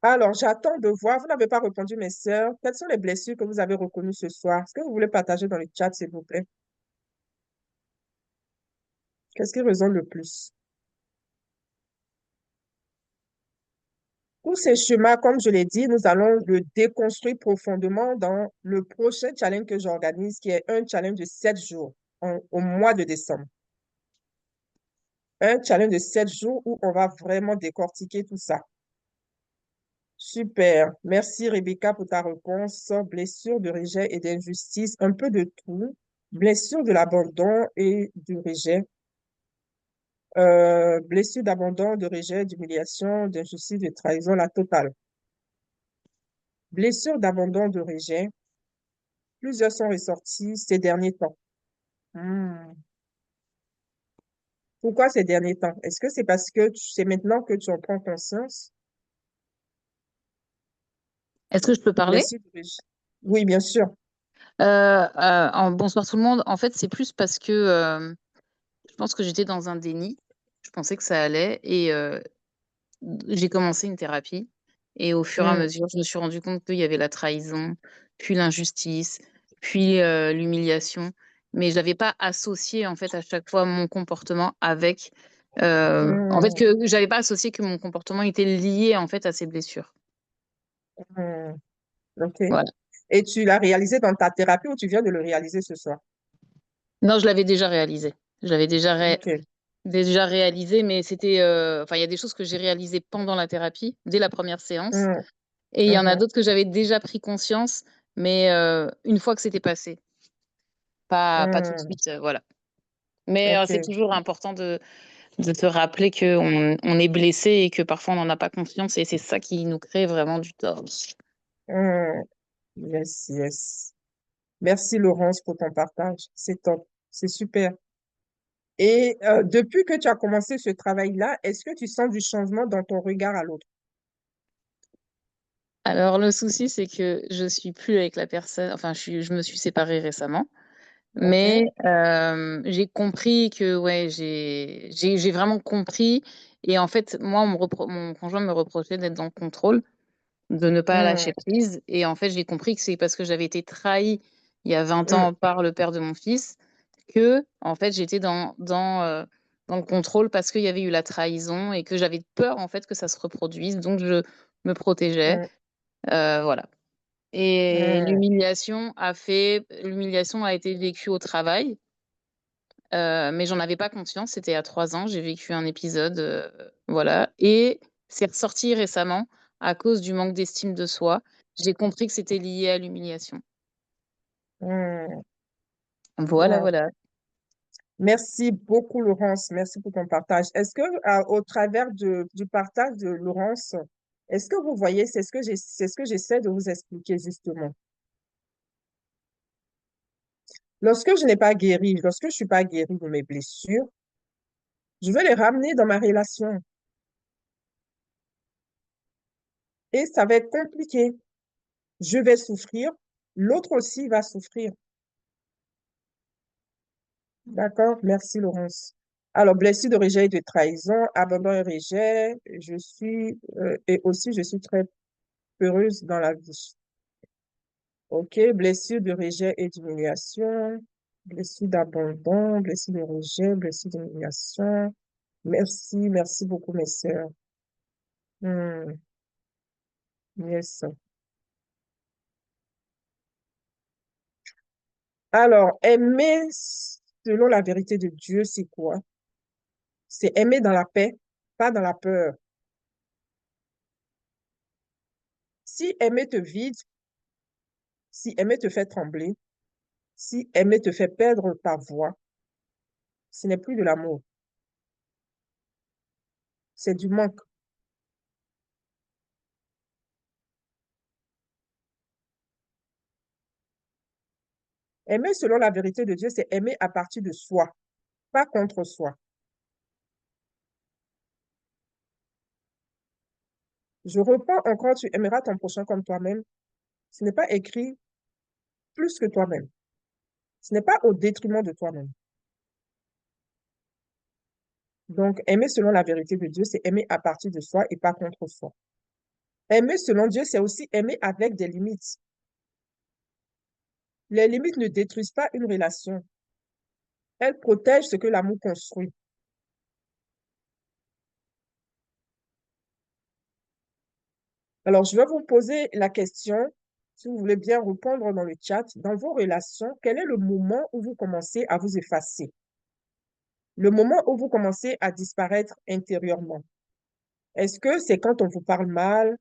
Alors, j'attends de voir. Vous n'avez pas répondu, mes sœurs. Quelles sont les blessures que vous avez reconnues ce soir? Est-ce que vous voulez partager dans le chat, s'il vous plaît? Qu'est-ce qui résonne le plus? Tous ces schémas, comme je l'ai dit, nous allons le déconstruire profondément dans le prochain challenge que j'organise, qui est un challenge de 7 jours au mois de décembre. Un challenge de 7 jours où on va vraiment décortiquer tout ça. Super. Merci Rebecca pour ta réponse. Blessure de rejet et d'injustice, un peu de tout. Blessure de l'abandon et du rejet. Blessure d'abandon, de rejet, d'humiliation, d'injustice, de trahison, la totale. Blessure d'abandon, de rejet. Plusieurs sont ressortis ces derniers temps. Hmm. Pourquoi ces derniers temps? Est-ce que c'est parce que c'est maintenant que tu en prends conscience? Est-ce que je peux parler? Blessure de rejet. Oui, bien sûr. Bonsoir tout le monde. En fait, c'est plus parce que je pense que j'étais dans un déni. Je pensais que ça allait et j'ai commencé une thérapie. Et au fur et à Hmm, mesure, je me suis rendu compte qu'il y avait la trahison, puis l'injustice, puis l'humiliation. Mais je n'avais pas associé en fait à chaque fois mon comportement avec. En fait, hmm, que j'avais pas associé que mon comportement était lié en fait à ces blessures. hmm. OK. Voilà. Et tu l'as réalisé dans ta thérapie ou tu viens de le réaliser ce soir? Non, je l'avais déjà réalisé. Je l'avais OK. déjà réalisé, mais c'était, enfin, il y a des choses que j'ai réalisées pendant la thérapie, dès la première séance, Hmm, et il y en a mhm, d'autres que j'avais déjà pris conscience, mais une fois que c'était passé, pas tout de hmm. suite, voilà. Mais c'est OK. toujours important de se rappeler on est blessé et que parfois on n'en a pas conscience, et c'est ça qui nous crée vraiment du tort. Hmm. Yes, yes. Merci Laurence pour ton partage. C'est top. C'est super. Et depuis que tu as commencé ce travail-là, est-ce que tu sens du changement dans ton regard à l'autre? Alors le souci, c'est que je suis plus avec la personne, enfin je me suis séparée récemment. Mais OK? j'ai compris que ouais, j'ai vraiment compris, et en fait, moi, mon conjoint me reprochait d'être dans le contrôle, de ne pas Hmm, lâcher prise, et en fait, j'ai compris que c'est parce que j'avais été trahie il y a 20 hmm, ans par le père de mon fils que, en fait, j'étais dans le contrôle parce qu'il y avait eu la trahison et que j'avais peur, en fait, que ça se reproduise, donc je me protégeais, hmm, voilà. Et hmm, l'humiliation a été vécue au travail. Mais j'en avais pas conscience, c'était il y a 3 ans, j'ai vécu un épisode, voilà, et c'est ressorti récemment à cause du manque d'estime de soi. J'ai compris que c'était lié à l'humiliation. hmm. Voilà, Wow. voilà. Merci beaucoup, Laurence. Merci pour ton partage. Est-ce que, au travers du partage de Laurence, est-ce que vous voyez, c'est ce que j'essaie de vous expliquer justement. Lorsque je n'ai pas guéri, lorsque je suis pas guérie de mes blessures, je veux les ramener dans ma relation et ça va être compliqué. Je vais souffrir, l'autre aussi va souffrir. D'accord? Merci, Laurence. Alors, blessure de rejet et de trahison, abandon et rejet, et aussi, je suis très peureuse dans la vie. OK, blessure de rejet et d'humiliation, blessure d'abandon, blessure de rejet, blessure d'humiliation. Merci, merci beaucoup, mes sœurs. Hmm, yes. Alors, aimer selon la vérité de Dieu, c'est quoi? C'est aimer dans la paix, pas dans la peur. Si aimer te vide, si aimer te fait trembler, si aimer te fait perdre ta voix, ce n'est plus de l'amour, c'est du manque. Aimer selon la vérité de Dieu, c'est aimer à partir de soi, pas contre soi. Je reprends encore, tu aimeras ton prochain comme toi-même. Ce n'est pas écrit plus que toi-même. Ce n'est pas au détriment de toi-même. Donc, aimer selon la vérité de Dieu, c'est aimer à partir de soi et pas contre soi. Aimer selon Dieu, c'est aussi aimer avec des limites. Les limites ne détruisent pas une relation. Elles protègent ce que l'amour construit. Alors, je vais vous poser la question, si vous voulez bien répondre dans le chat. Dans vos relations, quel est le moment où vous commencez à vous effacer? Le moment où vous commencez à disparaître intérieurement? Est-ce que c'est quand on vous parle mal,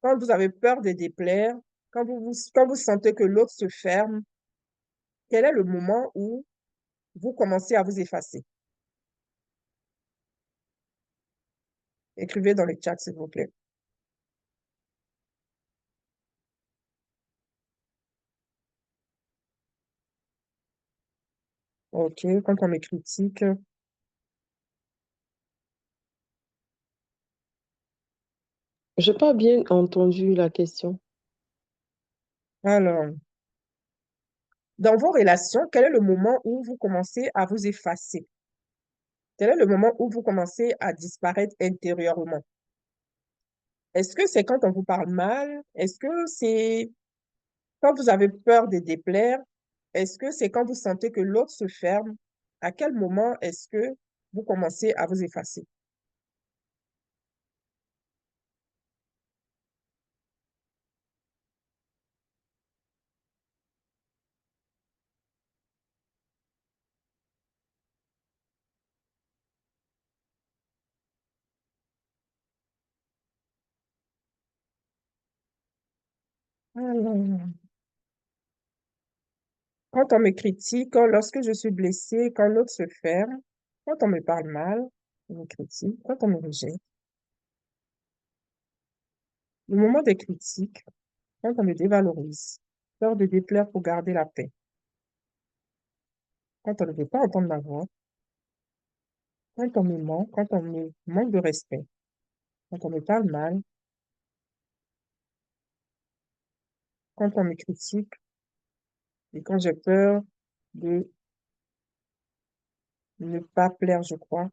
quand vous avez peur de déplaire, quand vous sentez que l'autre se ferme? Quel est le moment où vous commencez à vous effacer? Écrivez dans le chat, s'il vous plaît. OK, quand on me critique, J'ai pas bien entendu la question. Alors, dans vos relations, quel est le moment où vous commencez à vous effacer? Quel est le moment où vous commencez à disparaître intérieurement? Est-ce que c'est quand on vous parle mal? Est-ce que c'est quand vous avez peur de déplaire? Est-ce que c'est quand vous sentez que l'autre se ferme? À quel moment est-ce que vous commencez à vous effacer? Alors, quand on me critique, lorsque je suis blessée, quand l'autre se ferme, quand on me parle mal, on me critique, quand on me rejette. Le moment des critiques, quand on me dévalorise, peur de déplaire pour garder la paix, quand on ne veut pas entendre ma voix, quand on me ment, quand on me manque de respect, quand on me parle mal, quand on me critique et quand j'ai peur de ne pas plaire, je crois,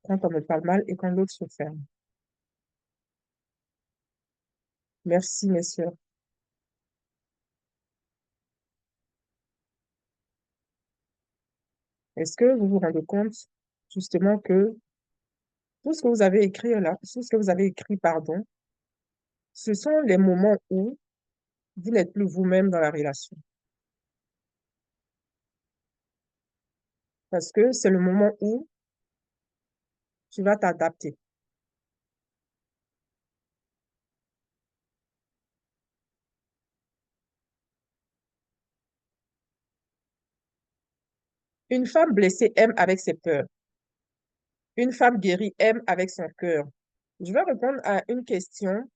quand on me parle mal et quand l'autre se ferme. Merci, messieurs. Est-ce que vous vous rendez compte justement que tout ce que vous avez écrit là, tout ce que vous avez écrit, pardon, ce sont les moments où vous n'êtes plus vous-même dans la relation. Parce que c'est le moment où tu vas t'adapter. Une femme blessée aime avec ses peurs. Une femme guérie aime avec son cœur. Je vais répondre à une question.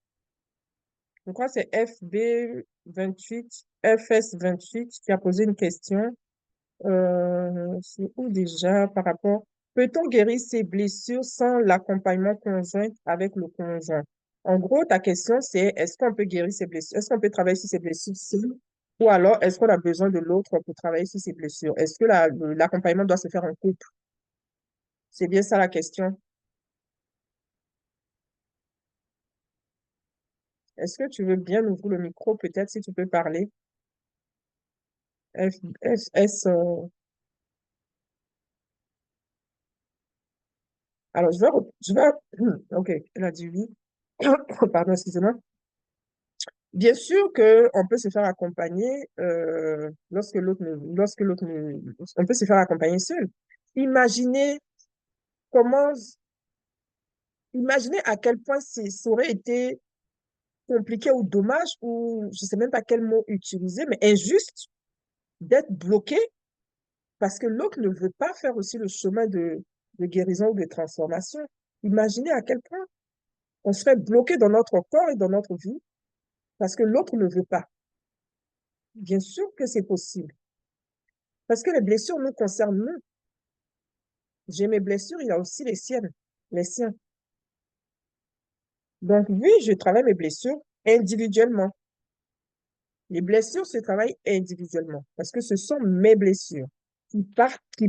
Je crois que c'est FB28, FS28 qui a posé une question. C'est où déjà par rapport? Peut-on guérir ses blessures sans l'accompagnement conjoint avec le conjoint? En gros, ta question, c'est est-ce qu'on peut guérir ses blessures? Est-ce qu'on peut travailler sur ses blessures seul? Ou alors, est-ce qu'on a besoin de l'autre pour travailler sur ses blessures? Est-ce que l'accompagnement doit se faire en couple? C'est bien ça la question. Est-ce que tu veux bien ouvrir le micro, peut-être, si tu peux parler? F, F, S, alors, ok, elle a dit oui. Pardon, excusez-moi. Bien sûr qu'on peut se faire accompagner on peut se faire accompagner seul. Imaginez comment, imaginez à quel point ça aurait été compliqué ou dommage ou je sais même pas quel mot utiliser, mais injuste d'être bloqué parce que l'autre ne veut pas faire aussi le chemin de guérison ou de transformation. Imaginez à quel point on serait bloqué dans notre corps et dans notre vie parce que l'autre ne veut pas. Bien sûr que c'est possible. Parce que les blessures nous concernent nous. J'ai mes blessures, il a aussi les siennes, les siens. Donc oui, je travaille mes blessures individuellement. Les blessures se travaillent individuellement parce que ce sont mes blessures qui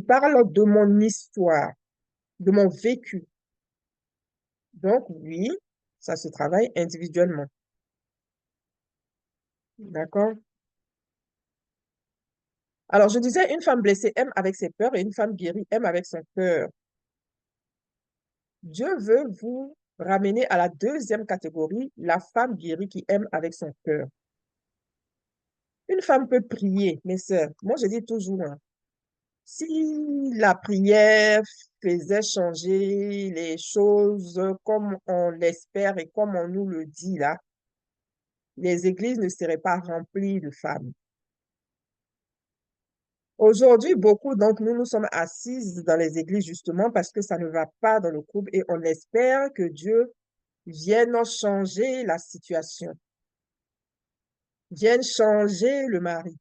parlent de mon histoire, de mon vécu. Donc oui, ça se travaille individuellement. D'accord? Alors, je disais, une femme blessée aime avec ses peurs et une femme guérie aime avec son cœur. Dieu veut vous ramener à la deuxième catégorie, la femme guérie qui aime avec son cœur. Une femme peut prier, mes sœurs. Moi, je dis toujours, hein, si la prière faisait changer les choses comme on l'espère et comme on nous le dit là, les églises ne seraient pas remplies de femmes. Aujourd'hui, beaucoup d'entre nous, nous sommes assises dans les églises justement parce que ça ne va pas dans le couple et on espère que Dieu vienne changer la situation, vienne changer le mari.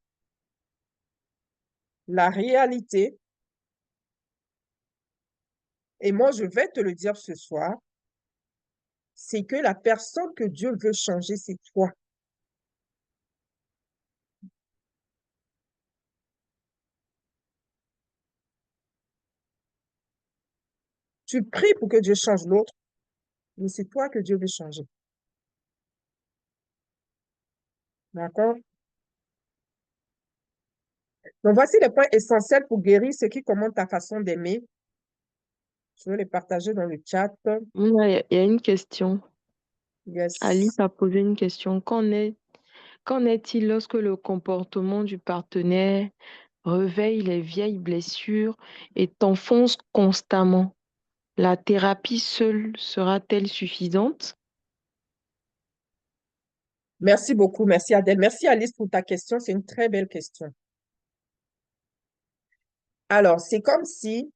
La réalité, et moi je vais te le dire ce soir, c'est que la personne que Dieu veut changer, c'est toi. Tu pries pour que Dieu change l'autre, mais c'est toi que Dieu veut changer. D'accord? Donc, voici les points essentiels pour guérir ceux qui commandent ta façon d'aimer. Je vais les partager dans le chat. Il y a une question. Alice Yes. a posé une question. Qu'en est-il lorsque le comportement du partenaire réveille les vieilles blessures et t'enfonce constamment? La thérapie seule sera-t-elle suffisante? Merci beaucoup. Merci Adèle. Merci Alice pour ta question. C'est une très belle question. Alors, c'est comme si,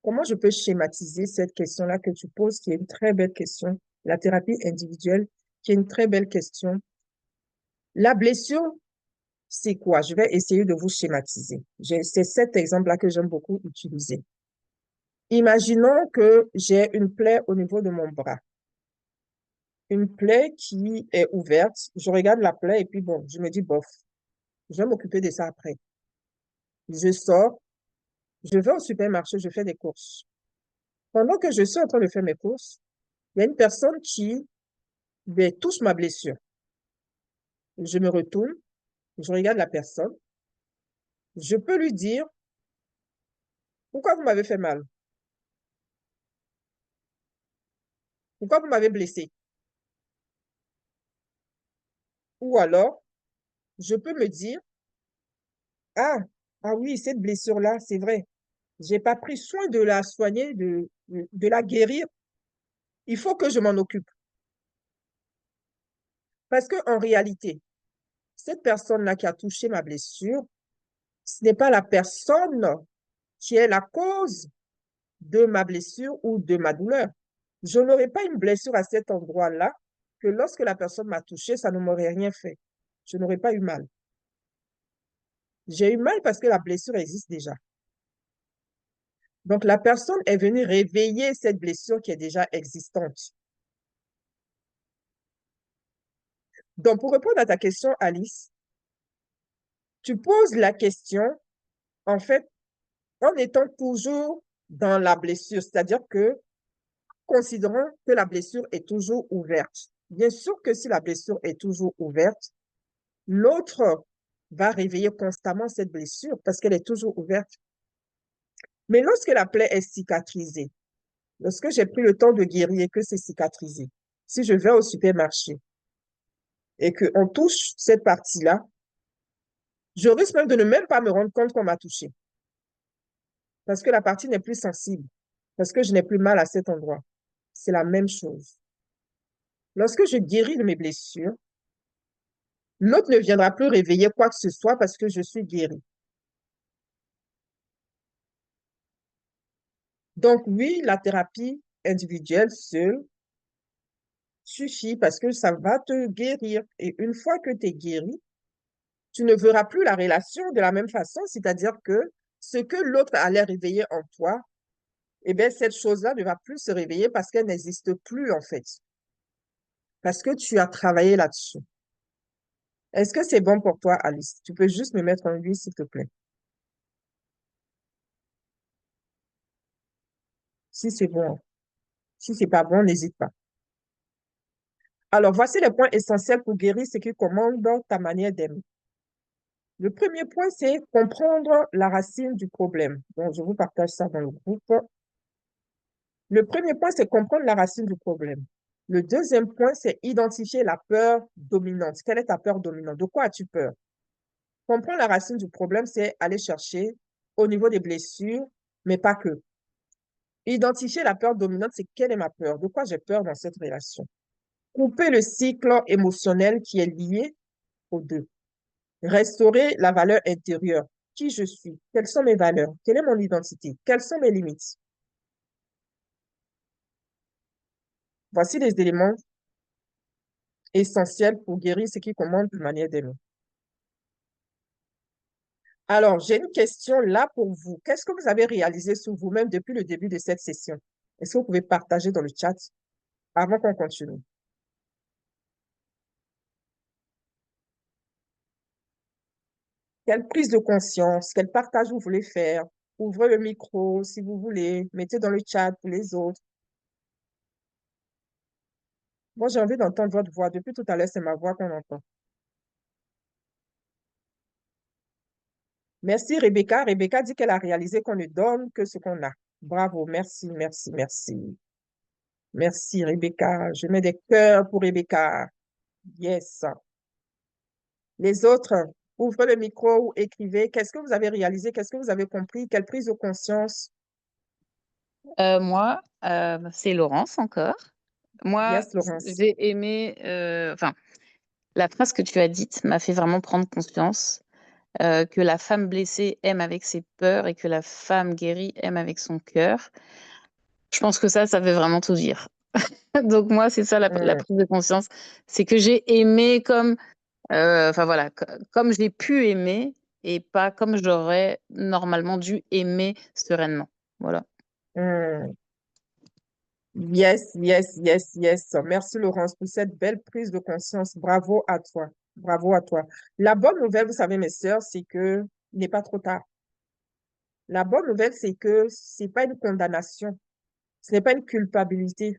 comment je peux schématiser cette question-là que tu poses, qui est une très belle question. La thérapie individuelle, qui est une très belle question. La blessure, c'est quoi? Je vais essayer de vous schématiser. C'est cet exemple-là que j'aime beaucoup utiliser. Imaginons que j'ai une plaie au niveau de mon bras. Une plaie qui est ouverte. Je regarde la plaie et puis bon, je me dis, bof, je vais m'occuper de ça après. Je sors, je vais au supermarché, je fais des courses. Pendant que je suis en train de faire mes courses, il y a une personne qui touche ma blessure. Je me retourne, je regarde la personne. Je peux lui dire, pourquoi vous m'avez fait mal? Pourquoi vous m'avez blessé? Ou alors, je peux me dire, ah, ah oui, cette blessure-là, c'est vrai. J'ai pas pris soin de la soigner, de la guérir. Il faut que je m'en occupe. Parce qu'en réalité, cette personne-là qui a touché ma blessure, ce n'est pas la personne qui est la cause de ma blessure ou de ma douleur. Je n'aurais pas une blessure à cet endroit-là que lorsque la personne m'a touché, ça ne m'aurait rien fait. Je n'aurais pas eu mal. J'ai eu mal parce que la blessure existe déjà. Donc, la personne est venue réveiller cette blessure qui est déjà existante. Donc, pour répondre à ta question, Alice, tu poses la question, en fait, en étant toujours dans la blessure, c'est-à-dire que considérons que la blessure est toujours ouverte. Bien sûr que si la blessure est toujours ouverte, l'autre va réveiller constamment cette blessure parce qu'elle est toujours ouverte. Mais lorsque la plaie est cicatrisée, lorsque j'ai pris le temps de guérir et que c'est cicatrisé, si je vais au supermarché et qu'on touche cette partie-là, je risque même de ne même pas me rendre compte qu'on m'a touché. Parce que la partie n'est plus sensible, parce que je n'ai plus mal à cet endroit. C'est la même chose. Lorsque je guéris de mes blessures, l'autre ne viendra plus réveiller quoi que ce soit parce que je suis guérie. Donc oui, la thérapie individuelle seule suffit parce que ça va te guérir. Et une fois que tu es guéri, tu ne verras plus la relation de la même façon, c'est-à-dire que ce que l'autre allait réveiller en toi, eh bien, cette chose-là ne va plus se réveiller parce qu'elle n'existe plus, en fait. Parce que tu as travaillé là-dessus. Est-ce que c'est bon pour toi, Alice? Tu peux juste me mettre en oui, s'il te plaît. Si c'est bon. Si c'est pas bon, n'hésite pas. Alors, voici les points essentiels pour guérir ce qui commande ta manière d'aimer. Le premier point, c'est comprendre la racine du problème. Donc, je vous partage ça dans le groupe. Le premier point, c'est comprendre la racine du problème. Le deuxième point, c'est identifier la peur dominante. Quelle est ta peur dominante? De quoi as-tu peur? Comprendre la racine du problème, c'est aller chercher au niveau des blessures, mais pas que. Identifier la peur dominante, c'est quelle est ma peur? De quoi j'ai peur dans cette relation? Couper le cycle émotionnel qui est lié aux deux. Restaurer la valeur intérieure. Qui je suis? Quelles sont mes valeurs? Quelle est mon identité? Quelles sont mes limites? Voici les éléments essentiels pour guérir ce qui commande une manière d'aimer. Alors, j'ai une question là pour vous. Qu'est-ce que vous avez réalisé sur vous-même depuis le début de cette session? Est-ce que vous pouvez partager dans le chat avant qu'on continue? Quelle prise de conscience, quel partage vous voulez faire? Ouvrez le micro si vous voulez. Mettez dans le chat pour les autres. Moi, j'ai envie d'entendre votre voix. Depuis tout à l'heure, c'est ma voix qu'on entend. Merci, Rebecca. Rebecca dit qu'elle a réalisé qu'on ne donne que ce qu'on a. Bravo, merci, merci, merci. Merci, Rebecca. Je mets des cœurs pour Rebecca. Yes. Les autres, ouvrez le micro ou écrivez. Qu'est-ce que vous avez réalisé? Qu'est-ce que vous avez compris? Quelle prise de conscience? Moi, c'est Laurence encore. Moi, Yes, Laurence. j'ai aimé, enfin, la phrase que tu as dite m'a fait vraiment prendre conscience que la femme blessée aime avec ses peurs et que la femme guérie aime avec son cœur. Je pense que ça veut vraiment tout dire. Donc moi, c'est ça la prise de conscience, c'est que j'ai aimé comme, enfin voilà, comme j'ai pu aimer et pas comme j'aurais normalement dû aimer sereinement. Voilà. Hmm. Yes, yes, yes, yes. Merci, Laurence, pour cette belle prise de conscience. Bravo à toi. Bravo à toi. La bonne nouvelle, vous savez, mes sœurs, c'est que il n'est pas trop tard. La bonne nouvelle, c'est que c'est pas une condamnation. Ce n'est pas une culpabilité.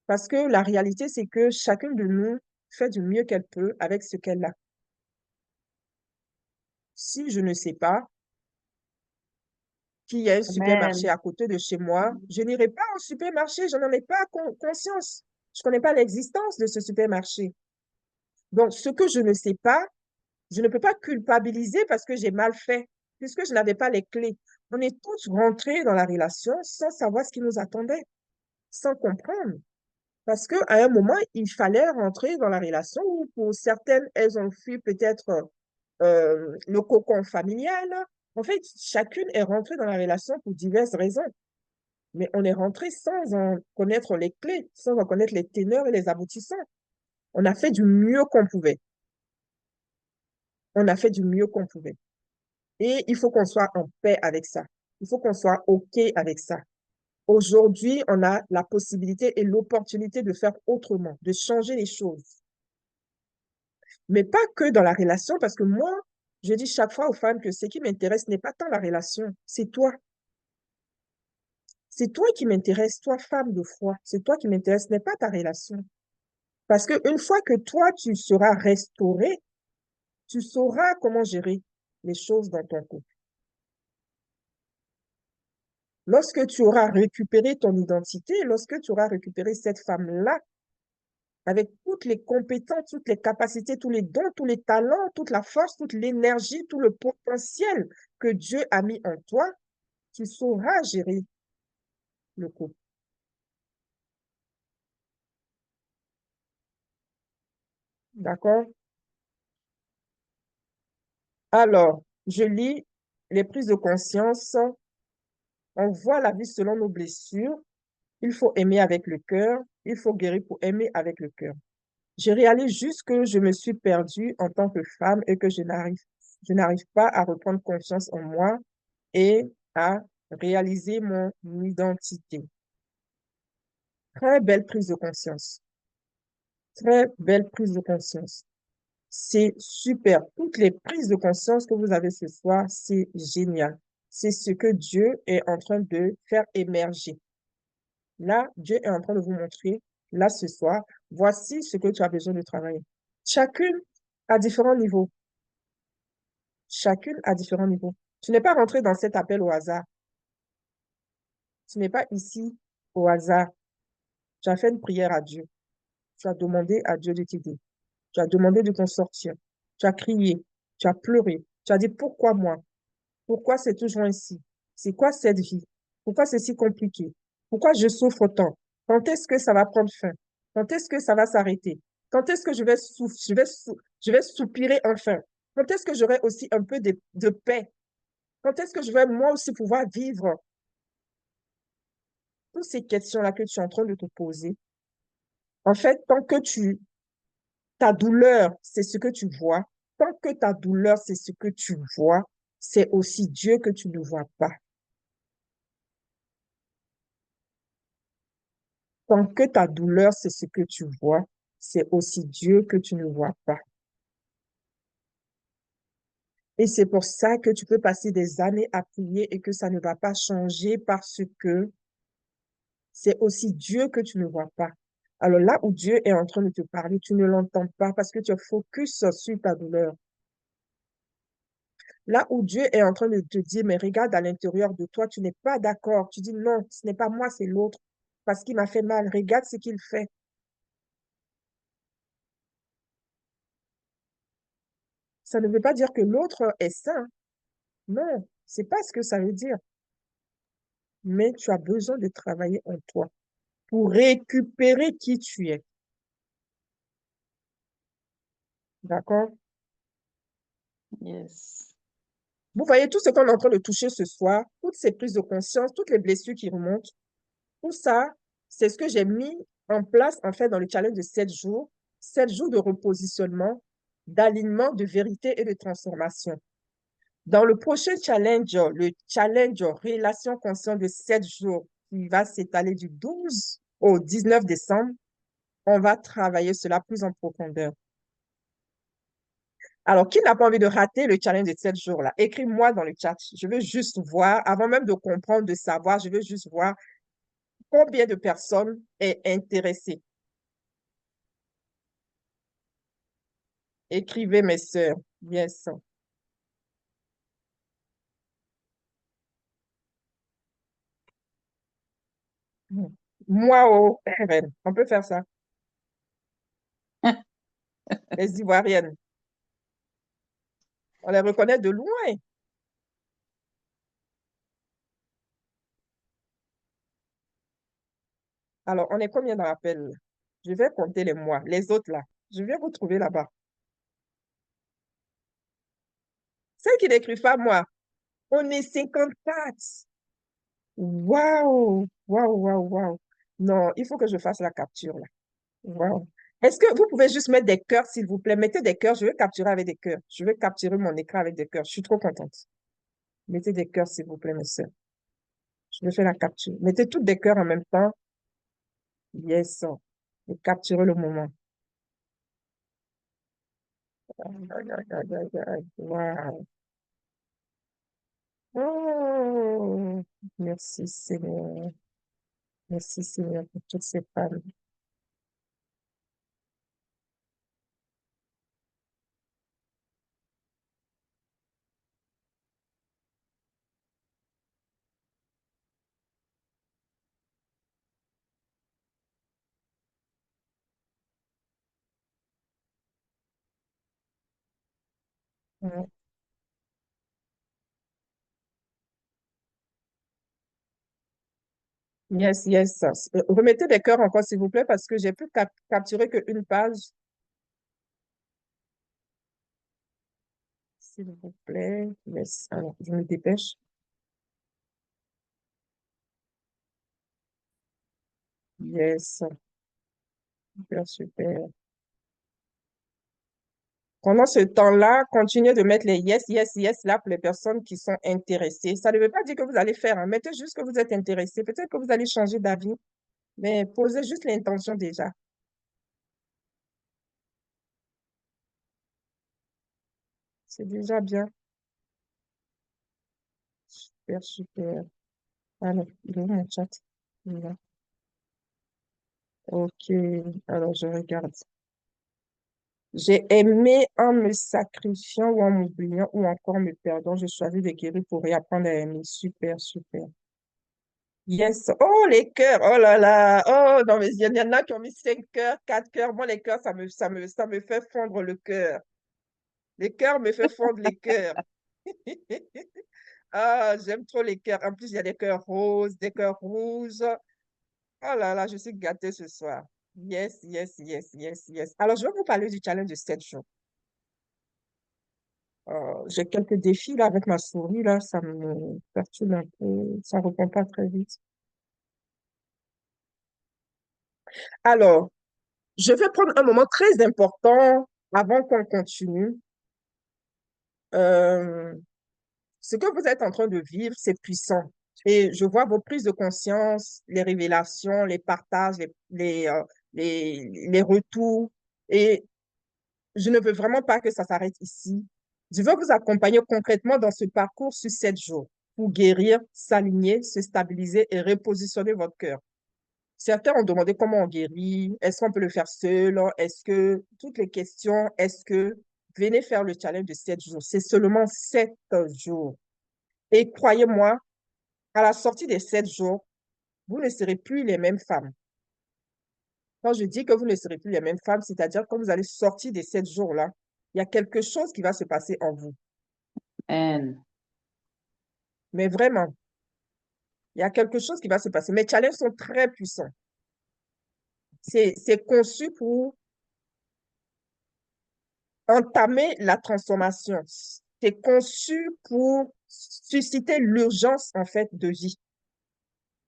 Parce que la réalité, c'est que chacune de nous fait du mieux qu'elle peut avec ce qu'elle a. Si je ne sais pas qu'il y a un supermarché Amen. à côté de chez moi, je n'irai pas au supermarché, je n'en ai pas conscience. Je ne connais pas l'existence de ce supermarché. Donc, ce que je ne sais pas, je ne peux pas culpabiliser parce que j'ai mal fait, puisque je n'avais pas les clés. On est tous rentrés dans la relation sans savoir ce qui nous attendait, sans comprendre. Parce qu'à un moment, il fallait rentrer dans la relation où pour certaines, elles ont fui peut-être le cocon familial. En fait, chacune est rentrée dans la relation pour diverses raisons. Mais on est rentré sans en connaître les clés, sans en connaître les teneurs et les aboutissants. On a fait du mieux qu'on pouvait. On a fait du mieux qu'on pouvait. Et il faut qu'on soit en paix avec ça. Il faut qu'on soit OK avec ça. Aujourd'hui, on a la possibilité et l'opportunité de faire autrement, de changer les choses. Mais pas que dans la relation, parce que moi, je dis chaque fois aux femmes que ce qui m'intéresse n'est pas tant la relation, c'est toi. C'est toi qui m'intéresse, toi, femme de foi. C'est toi qui m'intéresse, ce n'est pas ta relation. Parce qu'une fois que toi, tu seras restauré, tu sauras comment gérer les choses dans ton couple. Lorsque tu auras récupéré ton identité, lorsque tu auras récupéré cette femme-là, avec toutes les compétences, toutes les capacités, tous les dons, tous les talents, toute la force, toute l'énergie, tout le potentiel que Dieu a mis en toi, tu sauras gérer le couple. D'accord? Alors, je lis les prises de conscience. On voit la vie selon nos blessures. Il faut aimer avec le cœur. Il faut guérir pour aimer avec le cœur. Je réalise juste que je me suis perdue en tant que femme et que je n'arrive pas à reprendre confiance en moi et à réaliser mon identité. Très belle prise de conscience. Très belle prise de conscience. C'est super. Toutes les prises de conscience que vous avez ce soir, c'est génial. C'est ce que Dieu est en train de faire émerger. Là, Dieu est en train de vous montrer, là, ce soir, voici ce que tu as besoin de travailler. Chacune à différents niveaux. Chacune à différents niveaux. Tu n'es pas rentré dans cet appel au hasard. Tu n'es pas ici au hasard. Tu as fait une prière à Dieu. Tu as demandé à Dieu de t'aider. Tu as demandé de t'en sortir. Tu as crié. Tu as pleuré. Tu as dit, pourquoi moi? Pourquoi c'est toujours ainsi? C'est quoi cette vie? Pourquoi c'est si compliqué? Pourquoi je souffre tant? Quand est-ce que ça va prendre fin? Quand est-ce que ça va s'arrêter? Quand est-ce que je vais soupirer enfin? Quand est-ce que j'aurai aussi un peu de paix? Quand est-ce que je vais moi aussi pouvoir vivre? Toutes ces questions-là que tu es en train de te poser, en fait, tant que ta douleur, c'est ce que tu vois, tant que ta douleur, c'est ce que tu vois, c'est aussi Dieu que tu ne vois pas. Tant que ta douleur, c'est ce que tu vois, c'est aussi Dieu que tu ne vois pas. Et c'est pour ça que tu peux passer des années à prier et que ça ne va pas changer parce que c'est aussi Dieu que tu ne vois pas. Alors là où Dieu est en train de te parler, tu ne l'entends pas parce que tu es focus sur ta douleur. Là où Dieu est en train de te dire, mais regarde à l'intérieur de toi, tu n'es pas d'accord. Tu dis non, ce n'est pas moi, c'est l'autre parce qu'il m'a fait mal. Regarde ce qu'il fait. Ça ne veut pas dire que l'autre est saint. Non, c'est pas ce que ça veut dire. Mais tu as besoin de travailler en toi pour récupérer qui tu es. D'accord? Yes. Vous voyez tout ce qu'on est en train de toucher ce soir, toutes ces prises de conscience, toutes les blessures qui remontent, tout ça, c'est ce que j'ai mis en place, en fait, dans le challenge de 7 jours. 7 jours de repositionnement, d'alignement, de vérité et de transformation. Dans le prochain challenge, le challenge relation consciente de 7 jours, qui va s'étaler du 12 au 19 décembre, on va travailler cela plus en profondeur. Alors, qui n'a pas envie de rater le challenge de 7 jours-là? Écris-moi dans le chat. Je veux juste voir, avant même de comprendre, de savoir, je veux juste voir combien de personnes est intéressées. Écrivez, mes sœurs. Yes. Moi, oh, RN, on peut faire ça. Les Ivoiriennes, on les reconnaît de loin. Alors, on est combien dans l'appel? Je vais compter les mois. Les autres, là, je vais vous trouver là-bas. Celles qui n'écrivent pas moi, on est 54. Waouh, waouh, waouh, waouh. Non, il faut que je fasse la capture, là. Waouh. Est-ce que vous pouvez juste mettre des cœurs, s'il vous plaît? Mettez des cœurs. Je veux capturer avec des cœurs. Je veux capturer mon écran avec des cœurs. Je suis trop contente. Mettez des cœurs, s'il vous plaît, mes sœurs. Je vais faire la capture. Mettez toutes des cœurs en même temps. Yes. Et capturez le moment. Aïe, aïe, aïe, aïe, aïe, aïe. Wow. Oh, merci Seigneur. Merci Seigneur pour toutes ces femmes. Mm. Yes, yes. Remettez des cœurs encore, s'il vous plaît, parce que j'ai pu capturer qu'une page. S'il vous plaît. Yes. Alors, je me dépêche. Yes. Super, super. Pendant ce temps-là, continuez de mettre les yes, yes, yes là pour les personnes qui sont intéressées. Ça ne veut pas dire que vous allez faire, hein. Mettez juste que vous êtes intéressé. Peut-être que vous allez changer d'avis, mais posez juste l'intention déjà. C'est déjà bien. Super, super. Alors, il est où mon chat? Il est là. Ok, alors je regarde. J'ai aimé en me sacrifiant ou en m'oubliant ou encore me perdant. Je choisis de guérir pour réapprendre à aimer. Super, super. Yes. Oh, les cœurs. Oh là là. Oh, non, mais il y en a qui ont mis 5 cœurs, 4 cœurs. Moi, les cœurs, ça me fait fondre le cœur. Les cœurs me fait fondre les cœurs. Ah, j'aime trop les cœurs. En plus, il y a des cœurs roses, des cœurs rouges. Oh là là, je suis gâtée ce soir. Yes, yes, yes, yes, yes. Alors, je vais vous parler du challenge de 7 jours. J'ai quelques défis là avec ma souris, là, ça me perturbe un peu, ça ne répond pas très vite. Alors, je vais prendre un moment très important avant qu'on continue. Euh, ce que vous êtes en train de vivre, c'est puissant. Et je vois vos prises de conscience, les révélations, les partages, les retours. Et je ne veux vraiment pas que ça s'arrête ici. Je veux vous accompagner concrètement dans ce parcours sur 7 jours pour guérir, s'aligner, se stabiliser et repositionner votre cœur. Certains ont demandé comment on guérit, est-ce qu'on peut le faire seul, est-ce que, toutes les questions, est-ce que, venez faire le challenge de 7 jours. C'est seulement 7 jours. Et croyez-moi, à la sortie des 7 jours, vous ne serez plus les mêmes femmes. Quand je dis que vous ne serez plus les mêmes femmes, c'est-à-dire quand vous allez sortir des 7 jours-là, il y a quelque chose qui va se passer en vous. Mais vraiment, il y a quelque chose qui va se passer. Mes challenges sont très puissants. C'est conçu pour entamer la transformation. C'est conçu pour susciter l'urgence, en fait, de vie.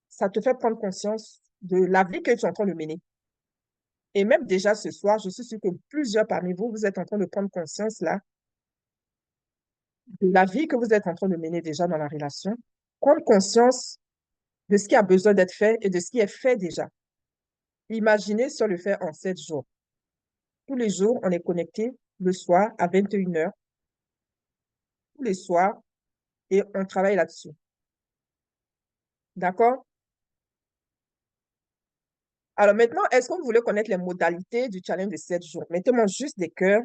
Ça te fait prendre conscience de la vie que tu es en train de mener. Et même déjà ce soir, je suis sûre que plusieurs parmi vous, vous êtes en train de prendre conscience là de la vie que vous êtes en train de mener déjà dans la relation. Prendre conscience de ce qui a besoin d'être fait et de ce qui est fait déjà. Imaginez si on le fait en 7 jours. Tous les jours, on est connecté le soir à 21h, tous les soirs, et on travaille là-dessus. D'accord? Alors maintenant, est-ce que vous voulez connaître les modalités du challenge de 7 jours? Mettez-moi juste des cœurs.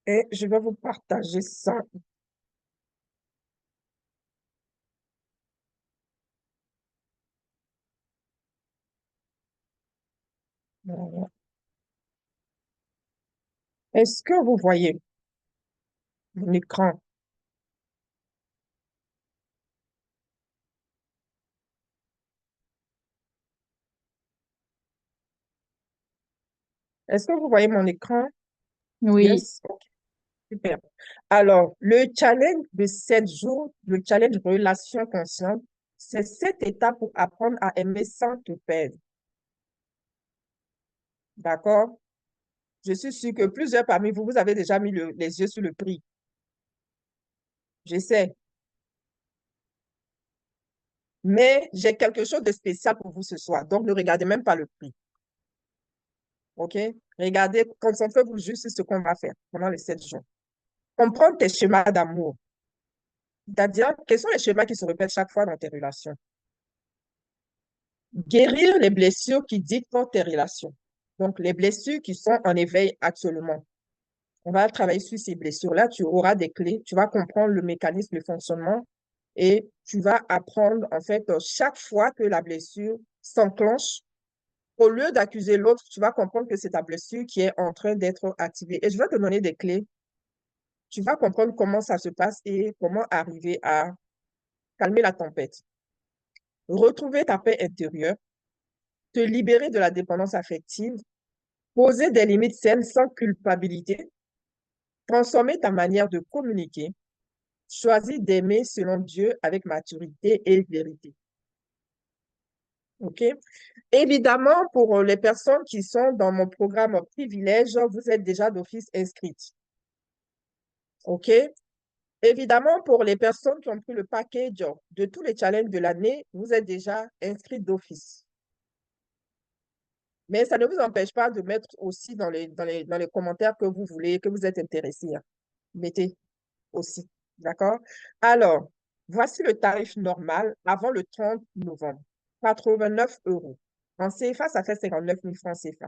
Et je vais vous partager ça. Voilà. Est-ce que vous voyez mon écran? Est-ce que vous voyez mon écran? Oui. Yes? Ok, super. Alors, le challenge de 7 jours, le challenge relation consciente, c'est 7 étapes pour apprendre à aimer sans te perdre. D'accord? Je suis sûre que plusieurs parmi vous, vous avez déjà mis les yeux sur le prix. Je sais. Mais j'ai quelque chose de spécial pour vous ce soir. Donc, ne regardez même pas le prix. OK? Regardez, concentrez-vous juste sur ce qu'on va faire pendant les 7 jours. Comprendre tes schémas d'amour. C'est-à-dire, quels sont les schémas qui se répètent chaque fois dans tes relations? Guérir les blessures qui dictent tes relations. Donc, les blessures qui sont en éveil actuellement. On va travailler sur ces blessures-là. Tu auras des clés. Tu vas comprendre le mécanisme de fonctionnement et tu vas apprendre, en fait, chaque fois que la blessure s'enclenche, au lieu d'accuser l'autre, tu vas comprendre que c'est ta blessure qui est en train d'être activée. Et je vais te donner des clés. Tu vas comprendre comment ça se passe et comment arriver à calmer la tempête. Retrouver ta paix intérieure, te libérer de la dépendance affective, poser des limites saines sans culpabilité, transformer ta manière de communiquer, choisir d'aimer selon Dieu avec maturité et vérité. OK? Évidemment, pour les personnes qui sont dans mon programme Privilège, vous êtes déjà d'office inscrites. OK? Évidemment, pour les personnes qui ont pris le package de tous les challenges de l'année, vous êtes déjà inscrits d'office. Mais ça ne vous empêche pas de mettre aussi dans les commentaires que vous voulez, que vous êtes intéressé. Mettez aussi. D'accord? Alors, voici le tarif normal avant le 30 novembre. 89 €. En CFA, ça fait 59 000 francs CFA.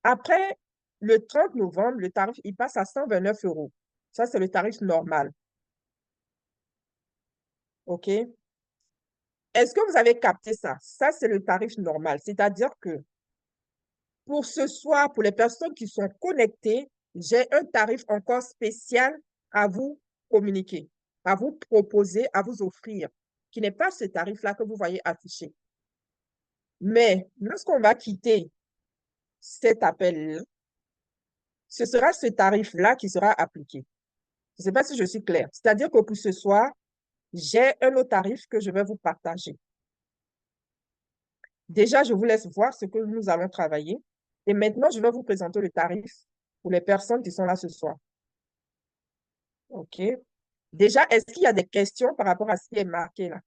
Après le 30 novembre, le tarif, il passe à 129 €. Ça, c'est le tarif normal. OK? Est-ce que vous avez capté ça? Ça, c'est le tarif normal. C'est-à-dire que pour ce soir, pour les personnes qui sont connectées, j'ai un tarif encore spécial à vous communiquer, à vous proposer, à vous offrir, qui n'est pas ce tarif-là que vous voyez affiché. Mais lorsqu'on va quitter cet appel-là, ce sera ce tarif-là qui sera appliqué. Je ne sais pas si je suis claire. C'est-à-dire que pour ce soir, j'ai un autre tarif que je vais vous partager. Déjà, je vous laisse voir ce que nous allons travailler. Et maintenant, je vais vous présenter le tarif pour les personnes qui sont là ce soir. OK. Déjà, est-ce qu'il y a des questions par rapport à ce qui est marqué là?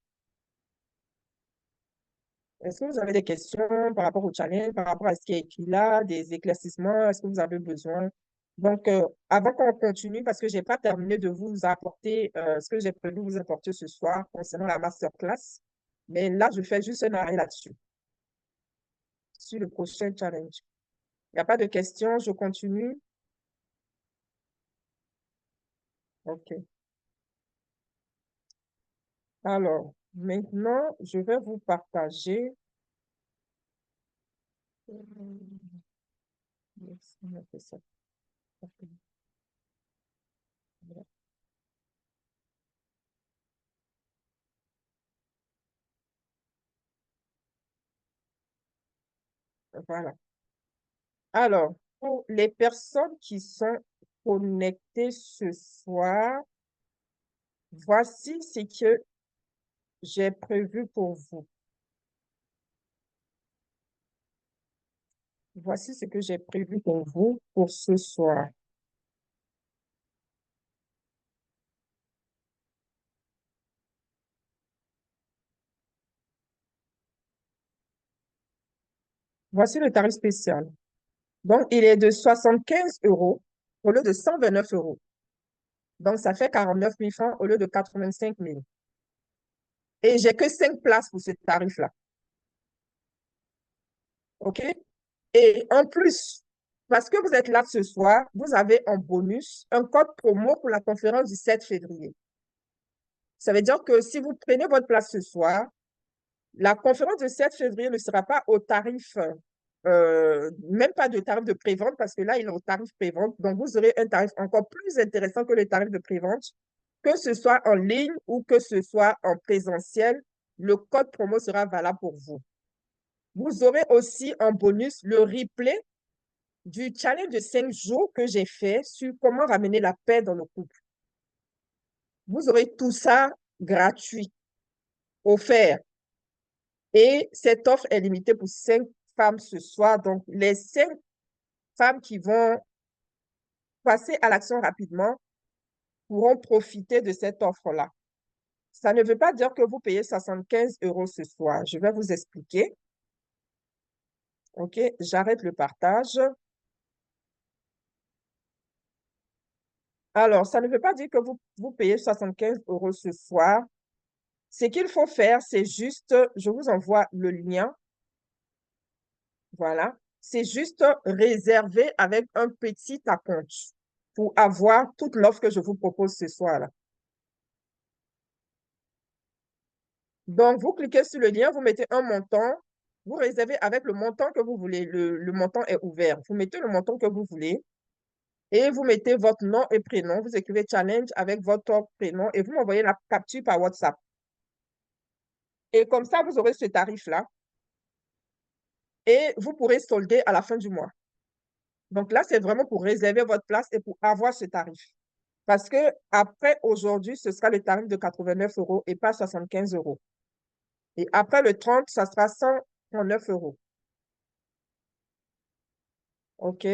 Est-ce que vous avez des questions par rapport au challenge, par rapport à ce qui est écrit là, des éclaircissements? Est-ce que vous avez besoin? Donc, avant qu'on continue, parce que je n'ai pas terminé de vous apporter ce que j'ai prévu vous apporter ce soir concernant la masterclass, mais là, je fais juste un arrêt là-dessus, sur le prochain challenge. Il n'y a pas de questions, je continue. OK. Alors, maintenant, je vais vous partager. On a fait ça. Voilà. Alors, pour les personnes qui sont connectées ce soir, voici ce que j'ai prévu pour vous. Voici ce que j'ai prévu pour vous pour ce soir. Voici le tarif spécial. Donc, il est de 75 € au lieu de 129 €. Donc, ça fait 49 000 francs au lieu de 85 000. Et j'ai que 5 places pour ce tarif-là. OK? Et en plus, parce que vous êtes là ce soir, vous avez en bonus un code promo pour la conférence du 7 février. Ça veut dire que si vous prenez votre place ce soir, la conférence du 7 février ne sera pas au tarif, même pas de tarif de prévente, parce que là, il est au tarif prévente. Donc, vous aurez un tarif encore plus intéressant que le tarif de prévente, que ce soit en ligne ou que ce soit en présentiel. Le code promo sera valable pour vous. Vous aurez aussi en bonus le replay du challenge de 5 jours que j'ai fait sur comment ramener la paix dans le couple. Vous aurez tout ça gratuit, offert. Et cette offre est limitée pour 5 femmes ce soir. Donc, les 5 femmes qui vont passer à l'action rapidement pourront profiter de cette offre-là. Ça ne veut pas dire que vous payez 75 € ce soir. Je vais vous expliquer. OK, j'arrête le partage. Alors, ça ne veut pas dire que vous payez 75 € ce soir. Ce qu'il faut faire, c'est juste, je vous envoie le lien. Voilà. C'est juste réserver avec un petit acompte pour avoir toute l'offre que je vous propose ce soir-là. Donc, vous cliquez sur le lien, vous mettez un montant, vous réservez avec le montant que vous voulez. Le montant est ouvert. Vous mettez le montant que vous voulez et vous mettez votre nom et prénom. Vous écrivez challenge avec votre prénom et vous m'envoyez la capture par WhatsApp. Et comme ça, vous aurez ce tarif-là et vous pourrez solder à la fin du mois. Donc là, c'est vraiment pour réserver votre place et pour avoir ce tarif. Parce que après aujourd'hui, ce sera le tarif de 89 € et pas 75 €. Et après le 30, ça sera 139 €. OK?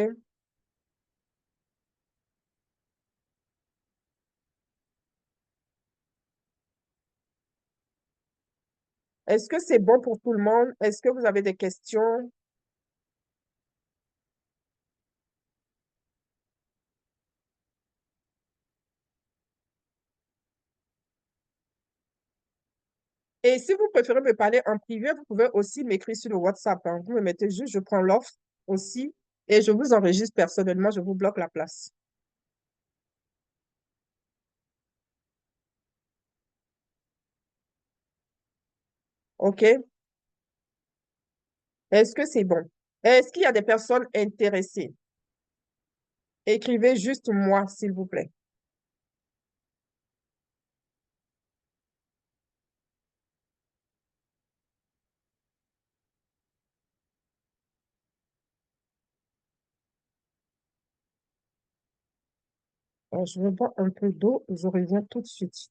Est-ce que c'est bon pour tout le monde? Est-ce que vous avez des questions? Et si vous préférez me parler en privé, vous pouvez aussi m'écrire sur le WhatsApp, hein. Vous me mettez juste, je prends l'offre aussi et je vous enregistre personnellement, je vous bloque la place. OK? Est-ce que c'est bon? Est-ce qu'il y a des personnes intéressées? Écrivez juste moi, s'il vous plaît. Je vais boire un peu d'eau, je reviens tout de suite.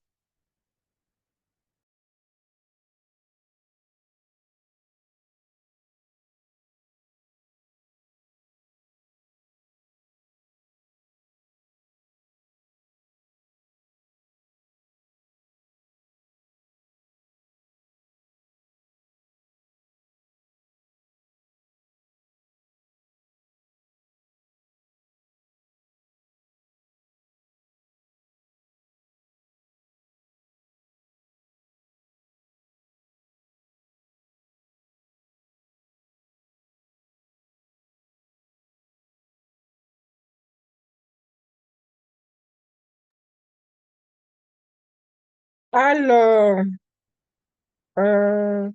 Alors,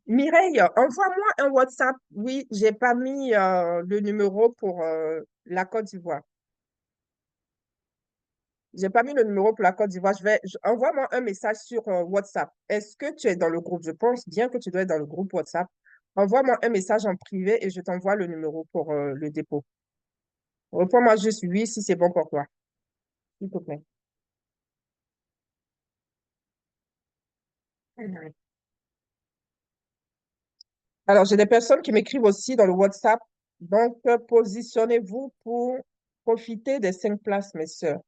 Mireille, envoie-moi un WhatsApp. Oui, j'ai pas mis le numéro pour la Côte d'Ivoire. J'ai pas mis le numéro pour la Côte d'Ivoire. Envoie-moi un message sur WhatsApp. Est-ce que tu es dans le groupe? Je pense bien que tu dois être dans le groupe WhatsApp. Envoie-moi un message en privé et je t'envoie le numéro pour le dépôt. Réponds-moi juste oui si c'est bon pour toi, s'il te plaît. Mhm. Alors, j'ai des personnes qui m'écrivent aussi dans le WhatsApp. Donc, positionnez-vous pour profiter des 5 places, mes sœurs.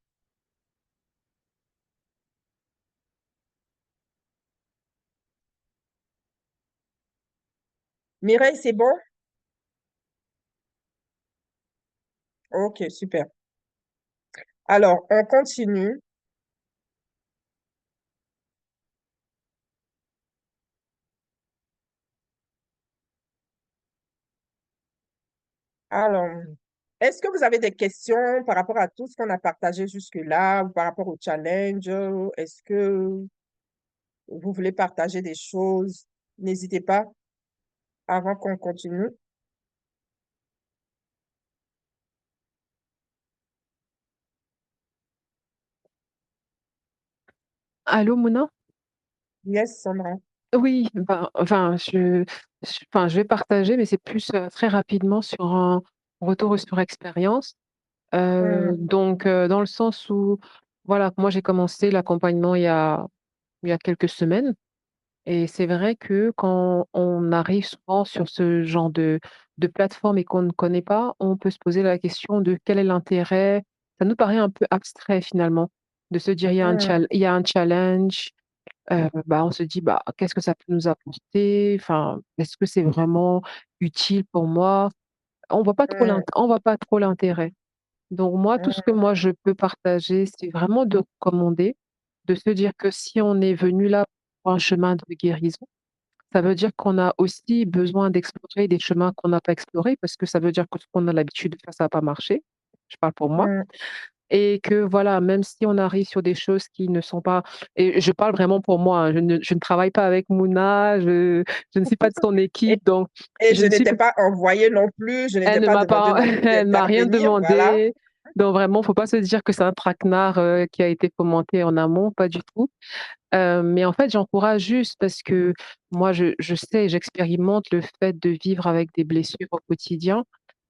Mireille, c'est bon? Ok, super. Alors, on continue. Alors, est-ce que vous avez des questions par rapport à tout ce qu'on a partagé jusque-là, ou par rapport au challenge? Est-ce que vous voulez partager des choses? N'hésitez pas avant qu'on continue. Allô, Mona? Yes, Sandra. Oui, ben, je vais partager, mais c'est plus très rapidement sur un retour sur expérience. Hmm, Dans le sens où, voilà, moi j'ai commencé l'accompagnement il y a quelques semaines. Et c'est vrai que quand on arrive souvent sur ce genre de plateforme et qu'on ne connaît pas, on peut se poser la question de quel est l'intérêt. Ça nous paraît un peu abstrait finalement, de se dire hmm, il y a un challenge, bah, on se dit bah, qu'est-ce que ça peut nous apporter? Enfin, est-ce que c'est vraiment utile pour moi? hmm, On voit pas trop l'intérêt. Donc moi, tout ce que hmm, moi je peux partager, c'est vraiment de recommander, de se dire que si on est venu là pour un chemin de guérison, ça veut dire qu'on a aussi besoin d'explorer des chemins qu'on n'a pas explorés, parce que ça veut dire que ce qu'on a l'habitude de faire, ça va pas marcher. Je parle pour moi. hmm, Et que voilà, même si on arrive sur des choses qui ne sont pas, et je parle vraiment pour moi, hein, je ne travaille pas avec Mouna, je ne suis pas de son Et, équipe, donc et je je ne suis n'étais pas envoyée non plus, je elle n'étais ne pas m'a demandé pas non plus elle m'a rien d'intervenir, voilà. demandé. Donc vraiment, faut pas se dire que c'est un traquenard, qui a été fomenté en amont, pas du tout. Mais en fait, j'encourage juste parce que moi, je sais, j'expérimente le fait de vivre avec des blessures au quotidien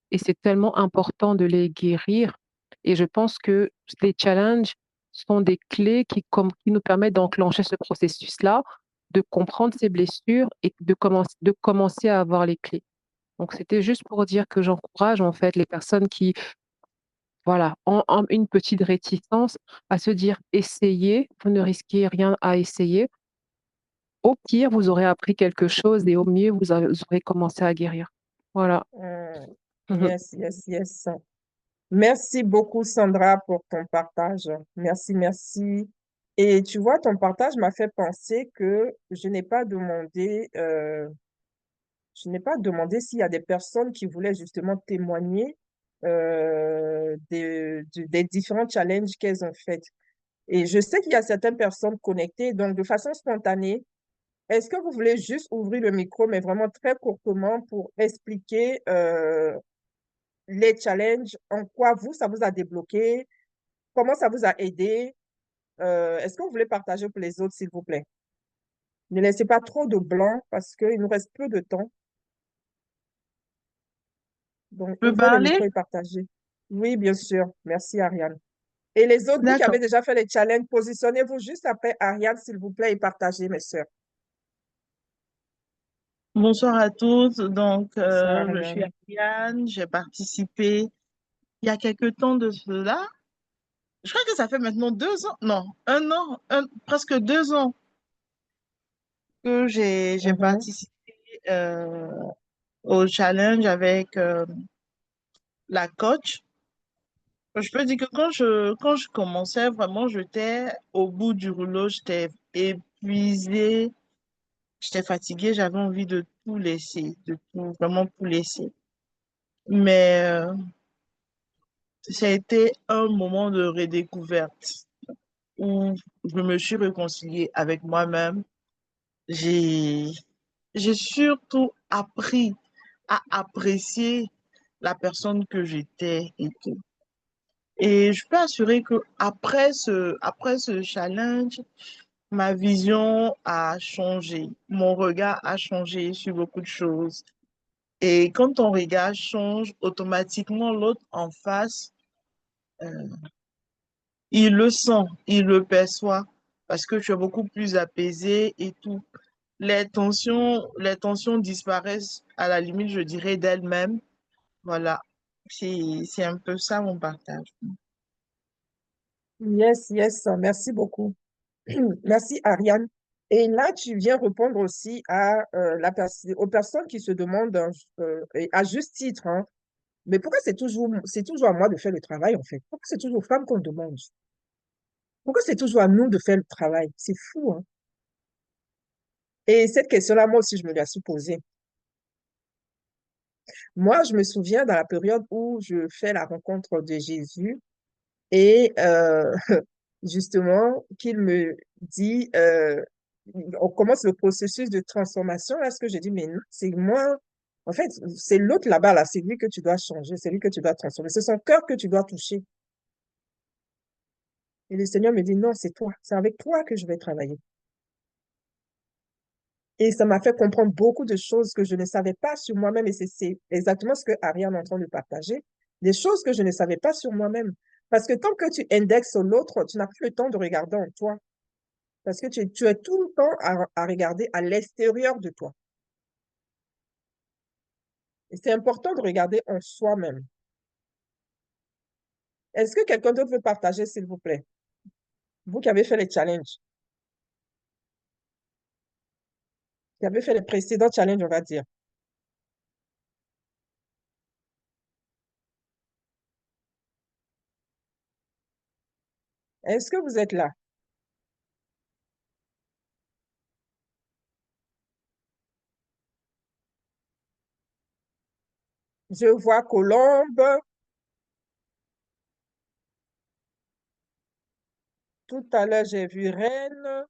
et c'est tellement important de les guérir et je pense que les challenges sont des clés qui nous permettent d'enclencher ce processus-là, de comprendre ces blessures et de commencer à avoir les clés. Donc c'était juste pour dire que j'encourage en fait les personnes qui, voilà, ont une petite réticence à se dire: «Essayez, vous ne risquez rien à essayer». Au pire, vous aurez appris quelque chose et au mieux, vous aurez commencé à guérir. Voilà. Hmm, yes, yes, yes. Merci beaucoup, Sandra, pour ton partage. Merci, merci. Et tu vois, ton partage m'a fait penser que je n'ai pas demandé s'il y a des personnes qui voulaient justement témoigner des différents challenges qu'elles ont faits. Et je sais qu'il y a certaines personnes connectées, donc de façon spontanée, est-ce que vous voulez juste ouvrir le micro, mais vraiment très courtement pour expliquer les challenges, en quoi vous, ça vous a débloqué, comment ça vous a aidé? Est-ce que vous voulez partager pour les autres, s'il vous plaît? Ne laissez pas trop de blanc parce qu'il nous reste peu de temps. Donc, Je peux ouvrez le parler? micro et partagez. Oui, bien sûr. Merci, Ariane. Et les autres, vous qui D'accord. avez déjà fait les challenges, positionnez-vous juste après Ariane, s'il vous plaît, et partagez, mes sœurs. Bonsoir à tous. Donc, Bonsoir, je suis Ariane. Ariane. J'ai participé il y a quelque temps de cela. Je crois que ça fait maintenant 2 ans. Non, un an, presque 2 ans que j'ai Mhm, participé euh, au challenge avec la coach. Je peux dire que quand je commençais, vraiment, j'étais au bout du rouleau. J'étais épuisée, j'étais fatiguée, j'avais envie de tout laisser, de tout, vraiment tout laisser. Mais ça a été un moment de redécouverte. où je me suis réconciliée avec moi-même. J'ai, j'ai surtout appris à apprécier la personne que j'étais et tout. Et je peux assurer que après ce challenge, ma vision a changé, mon regard a changé sur beaucoup de choses. Et quand ton regard change, automatiquement, l'autre en face, euh, il le sent, il le perçoit, parce que tu es beaucoup plus apaisé et tout. Les tensions disparaissent à la limite, je dirais, d'elles-mêmes. Voilà, c'est un peu ça mon partage. Yes, yes, merci beaucoup. Merci, Ariane. Et là, tu viens répondre aussi à, aux personnes qui se demandent, et à juste titre, hein, mais pourquoi c'est toujours à moi de faire le travail, en fait? Pourquoi c'est toujours aux femmes qu'on demande? Pourquoi c'est toujours à nous de faire le travail? C'est fou, hein? Et cette question-là, moi aussi, je me la suis posée. Moi, je me souviens dans la période où je fais la rencontre de Jésus et justement qu'il me dit, on commence le processus de transformation. Là, ce que j'ai dit, mais non, c'est moi. En fait, c'est l'autre là-bas, là, c'est lui que tu dois changer, c'est lui que tu dois transformer. C'est son cœur que tu dois toucher. Et le Seigneur me dit, non, c'est toi, c'est avec toi que je vais travailler. Et ça m'a fait comprendre beaucoup de choses que je ne savais pas sur moi-même. Et c'est exactement ce que Ariane est en train de partager. Des choses que je ne savais pas sur moi-même. Parce que tant que tu indexes l'autre, tu n'as plus le temps de regarder en toi. Parce que tu es tout le temps à regarder à l'extérieur de toi. Et c'est important de regarder en soi-même. Est-ce que quelqu'un d'autre veut partager, s'il vous plaît? Vous qui avez fait les challenges, qui avez fait les précédents challenges, on va dire. Est-ce que vous êtes là? Je vois Colombe. Tout à l'heure, j'ai vu Rennes.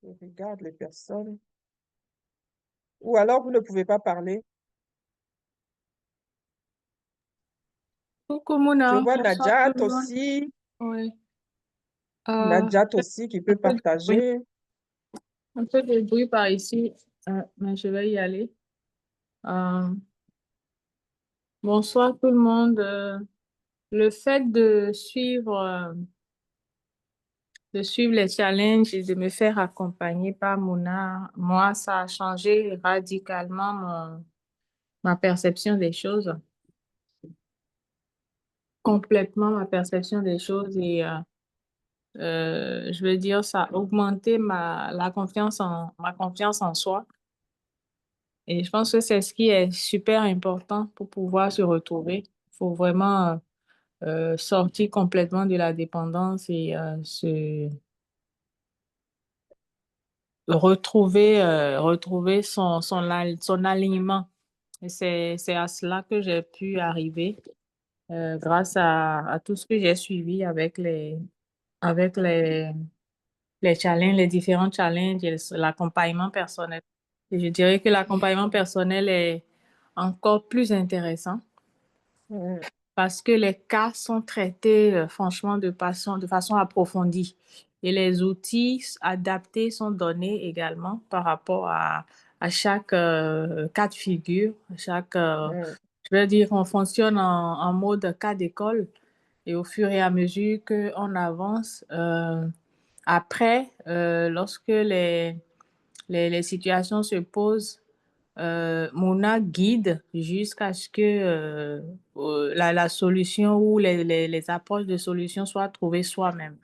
Je regarde les personnes. Ou alors, vous ne pouvez pas parler. Coucou Je Mouna, vois bonsoir tout Nadjat le monde. aussi. Oui. Nadjat aussi qui peut Oui, partager. un peu de bruit par ici, mais je vais y aller. Euh, Bonsoir tout le monde. Le fait de suivre les challenges et de me faire accompagner par Mouna, moi, ça a changé radicalement ma perception des choses, complètement ma perception des choses et je veux dire, ça a augmenté ma confiance en soi. Et je pense que c'est ce qui est super important pour pouvoir se retrouver. Il faut vraiment sortir complètement de la dépendance et se retrouver son alignement. Et c'est à cela que j'ai pu arriver grâce à tout ce que j'ai suivi avec les challenges, les différents challenges et l'accompagnement personnel. Et je dirais que l'accompagnement personnel est encore plus intéressant Mm, parce que les cas sont traités franchement de façon approfondie et les outils adaptés sont donnés également par rapport à chaque cas de figure, mm, je veux dire, on fonctionne en mode cas d'école et au fur et à mesure qu'on avance, après, lorsque les situations se posent, Mouna guide jusqu'à ce que la solution ou les approches de solution soient trouvées soi-même.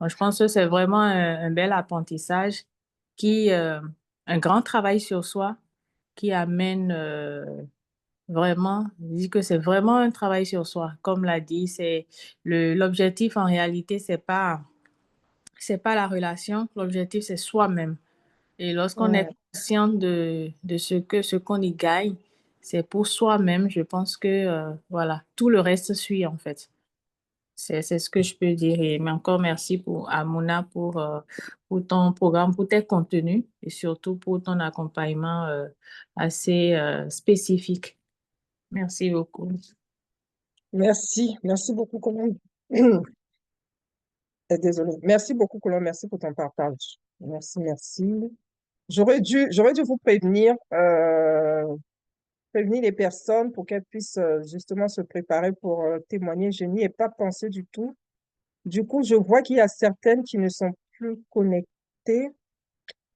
Donc, je pense que c'est vraiment un bel apprentissage qui, un grand travail sur soi qui amène vraiment, je dis que c'est vraiment un travail sur soi. Comme l'a dit, c'est l'objectif en réalité, c'est pas la relation, l'objectif c'est soi-même. Et lorsqu'on est mm. conscient de ce qu'on y gagne, c'est pour soi-même, je pense que voilà, tout le reste suit en fait. C'est ce que je peux dire. Mais encore merci à Mona pour ton programme, pour tes contenus et surtout pour ton accompagnement assez spécifique. Merci beaucoup. Merci beaucoup, Colombe. Désolée. Merci beaucoup, Colombe. Merci pour ton partage. Merci. J'aurais dû vous prévenir les personnes pour qu'elles puissent justement se préparer pour témoigner. Je n'y ai pas pensé du tout. Du coup, je vois qu'il y a certaines qui ne sont plus connectées.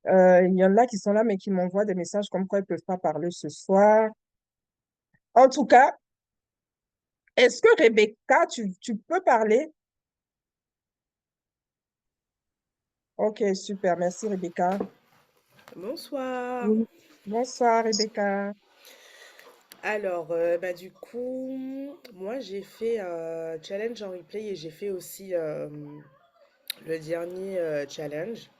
Il y en a qui sont là, mais qui m'envoient des messages comme quoi ils ne peuvent pas parler ce soir. En tout cas, est-ce que Rebecca, tu peux parler? Ok, super. Merci, Rebecca. Bonsoir. Oui. Bonsoir, Rebecca. Alors, du coup, moi j'ai fait un challenge en replay et j'ai fait aussi le dernier challenge.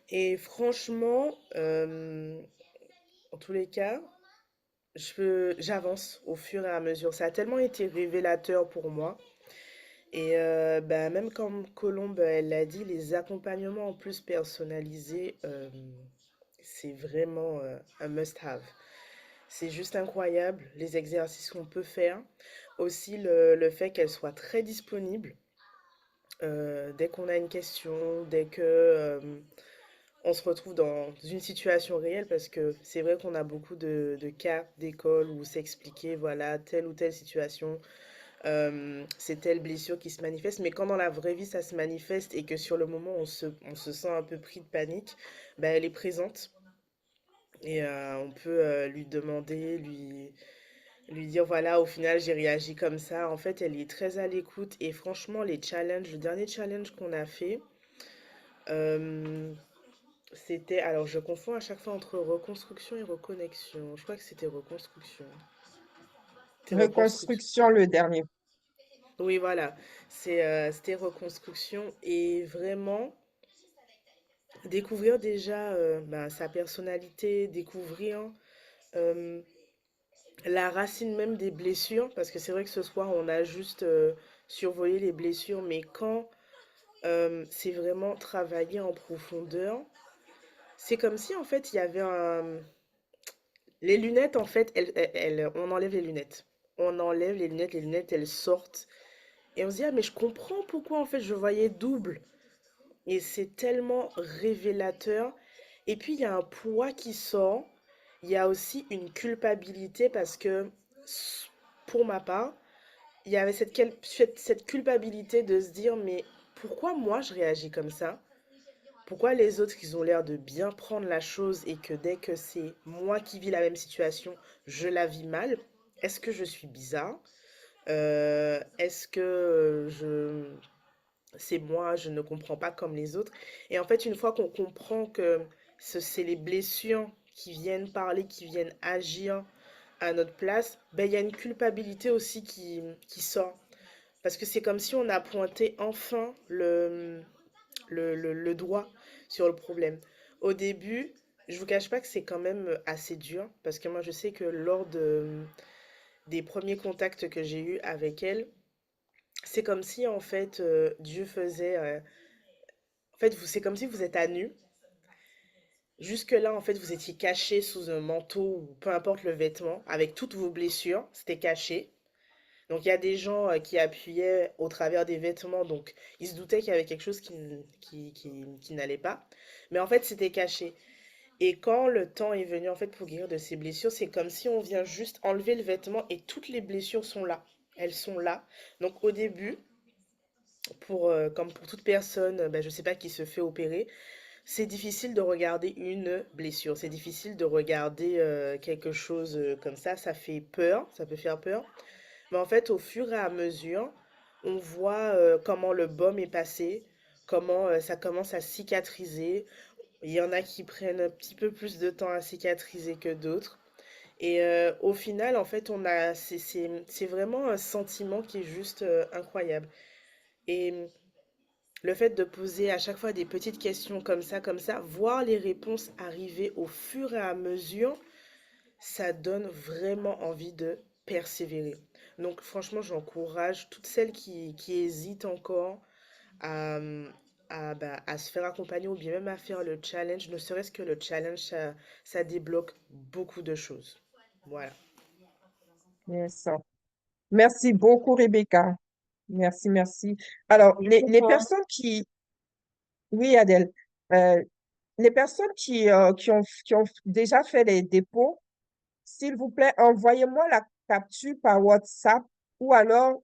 Et franchement, en tous les cas, j'avance au fur et à mesure. Ça a tellement été révélateur pour moi. Et même comme Colombe, elle l'a dit, les accompagnements en plus personnalisés, c'est vraiment un must-have. C'est juste incroyable, les exercices qu'on peut faire. Aussi, le fait qu'elle soit très disponible dès qu'on a une question, dès que on se retrouve dans une situation réelle, parce que c'est vrai qu'on a beaucoup de cas d'école où s'expliquer, voilà, telle ou telle situation, c'est telle blessure qui se manifeste, mais quand dans la vraie vie ça se manifeste et que sur le moment on se sent un peu pris de panique, elle est présente et on peut lui demander, lui dire voilà, au final j'ai réagi comme ça. En fait, elle est très à l'écoute et franchement, le dernier challenge qu'on a fait, euh, c'était, alors je confonds à chaque fois entre reconstruction et reconnexion. Je crois que c'était reconstruction. C'était reconstruction. Reconstruction, le dernier. Oui, voilà. C'était reconstruction et vraiment découvrir déjà sa personnalité, découvrir euh, la racine même des blessures, parce que c'est vrai que ce soir on a juste survolé les blessures, mais quand c'est vraiment travaillé en profondeur, c'est comme si en fait il y avait les lunettes en fait, on enlève les lunettes. On enlève les lunettes elles sortent. Et on se dit, ah mais je comprends pourquoi en fait je voyais double. Et c'est tellement révélateur. Et puis il y a un poids qui sort. Il y a aussi une culpabilité parce que pour ma part, il y avait cette culpabilité de se dire, mais pourquoi moi je réagis comme ça? Pourquoi les autres, ils ont l'air de bien prendre la chose et que dès que c'est moi qui vis la même situation, je la vis mal? Est-ce que je suis bizarre? Est-ce que c'est moi, je ne comprends pas comme les autres? Et en fait, une fois qu'on comprend que c'est les blessures qui viennent parler, qui viennent agir à notre place, il y a une culpabilité aussi qui sort. Parce que c'est comme si on a pointé enfin le doigt sur le problème. Au début, je vous cache pas que c'est quand même assez dur, parce que moi je sais que des premiers contacts que j'ai eus avec elle, c'est comme si en fait Dieu faisait... en fait, c'est comme si vous êtes à nu. Jusque-là, en fait, vous étiez caché sous un manteau ou peu importe le vêtement, avec toutes vos blessures, c'était caché. Donc il y a des gens qui appuyaient au travers des vêtements, donc ils se doutaient qu'il y avait quelque chose qui n'allait pas. Mais en fait, c'était caché. Et quand le temps est venu en fait pour guérir de ces blessures, c'est comme si on vient juste enlever le vêtement et toutes les blessures sont là. Elles sont là. Donc au début, comme pour toute personne, je ne sais pas, qui se fait opérer, c'est difficile de regarder une blessure. C'est difficile de regarder quelque chose comme ça fait peur, ça peut faire peur. Mais en fait, au fur et à mesure, on voit comment le baume est passé, comment ça commence à cicatriser. Il y en a qui prennent un petit peu plus de temps à cicatriser que d'autres. Et au final, en fait, c'est vraiment un sentiment qui est juste incroyable. Et le fait de poser à chaque fois des petites questions comme ça, voir les réponses arriver au fur et à mesure, ça donne vraiment envie de persévérer. Donc franchement, j'encourage toutes celles qui hésitent encore à, à se faire accompagner ou bien même à faire le challenge, ne serait-ce que le challenge, ça débloque beaucoup de choses. Voilà. Yes. Merci beaucoup, Rebecca. Merci, merci. Alors, les personnes qui... Oui, Adèle. Euh, les personnes qui ont déjà fait les dépôts, s'il vous plaît, envoyez-moi la capture par WhatsApp ou alors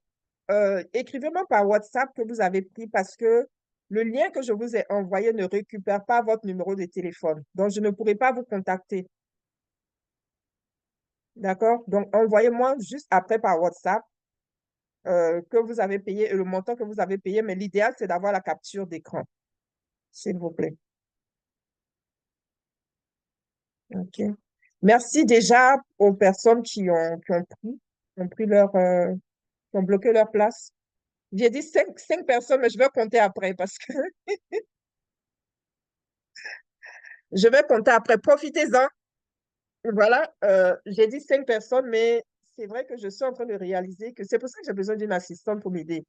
écrivez-moi par WhatsApp que vous avez pris parce que le lien que je vous ai envoyé ne récupère pas votre numéro de téléphone. Donc, je ne pourrai pas vous contacter. D'accord? Donc, envoyez-moi juste après par WhatsApp que vous avez payé et le montant que vous avez payé. Mais l'idéal, c'est d'avoir la capture d'écran, s'il vous plaît. OK. Merci déjà aux personnes qui ont pris qui ont bloqué leur place. J'ai dit cinq personnes, mais je vais compter après parce que je vais compter après. Profitez-en. Voilà, j'ai dit 5 personnes, mais c'est vrai que je suis en train de réaliser que c'est pour ça que j'ai besoin d'une assistante pour m'aider.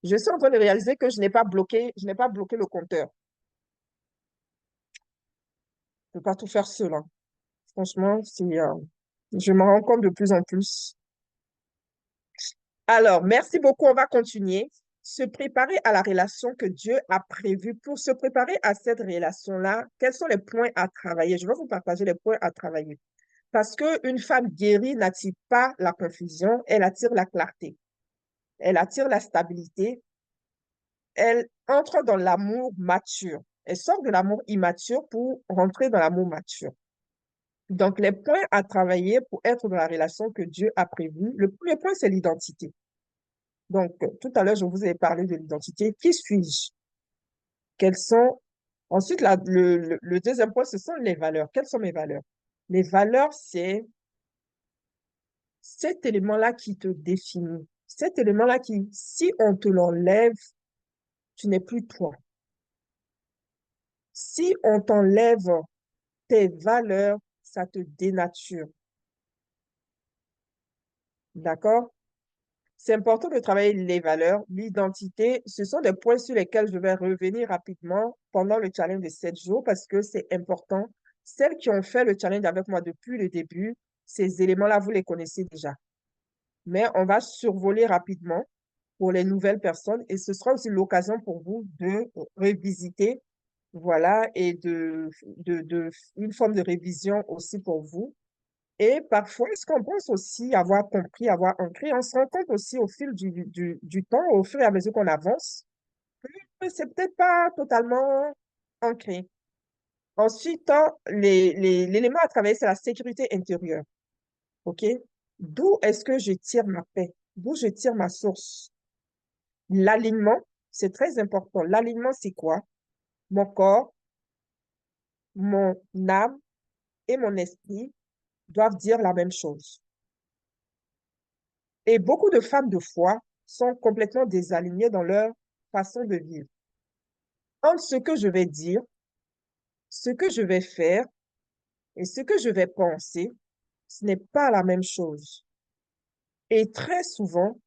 Je suis en train de réaliser que je n'ai pas bloqué le compteur. Je ne peux pas tout faire seul, hein. Franchement, je me rends compte de plus en plus. Alors, merci beaucoup. On va continuer. Se préparer à la relation que Dieu a prévue. Pour se préparer à cette relation-là, quels sont les points à travailler? Je vais vous partager les points à travailler. Parce qu'une femme guérie n'attire pas la confusion, elle attire la clarté. Elle attire la stabilité. Elle entre dans l'amour mature. Elle sort de l'amour immature pour rentrer dans l'amour mature. Donc, les points à travailler pour être dans la relation que Dieu a prévue, le premier point, c'est l'identité. Donc, tout à l'heure, je vous ai parlé de l'identité. Qui suis-je? Quelles sont... Ensuite, le deuxième point, ce sont les valeurs. Quelles sont mes valeurs? Les valeurs, c'est cet élément-là qui te définit. Cet élément-là qui, si on te l'enlève, tu n'es plus toi. Si on t'enlève tes valeurs, ça te dénature. D'accord? C'est important de travailler les valeurs, l'identité. Ce sont des points sur lesquels je vais revenir rapidement pendant le challenge de 7 jours parce que c'est important. Celles qui ont fait le challenge avec moi depuis le début, ces éléments-là, vous les connaissez déjà. Mais on va survoler rapidement pour les nouvelles personnes et ce sera aussi l'occasion pour vous de revisiter, voilà, et une forme de révision aussi pour vous. Et parfois, est-ce qu'on pense aussi avoir compris, avoir ancré? On se rend compte aussi au fil du temps, au fur et à mesure qu'on avance, que c'est peut-être pas totalement ancré. Ensuite, l'élément à travailler, c'est la sécurité intérieure. OK? D'où est-ce que je tire ma paix? D'où je tire ma source? L'alignement, c'est très important. L'alignement, c'est quoi? Mon corps, mon âme et mon esprit doivent dire la même chose. Et beaucoup de femmes de foi sont complètement désalignées dans leur façon de vivre. Entre ce que je vais dire, ce que je vais faire et ce que je vais penser, ce n'est pas la même chose. Et très souvent,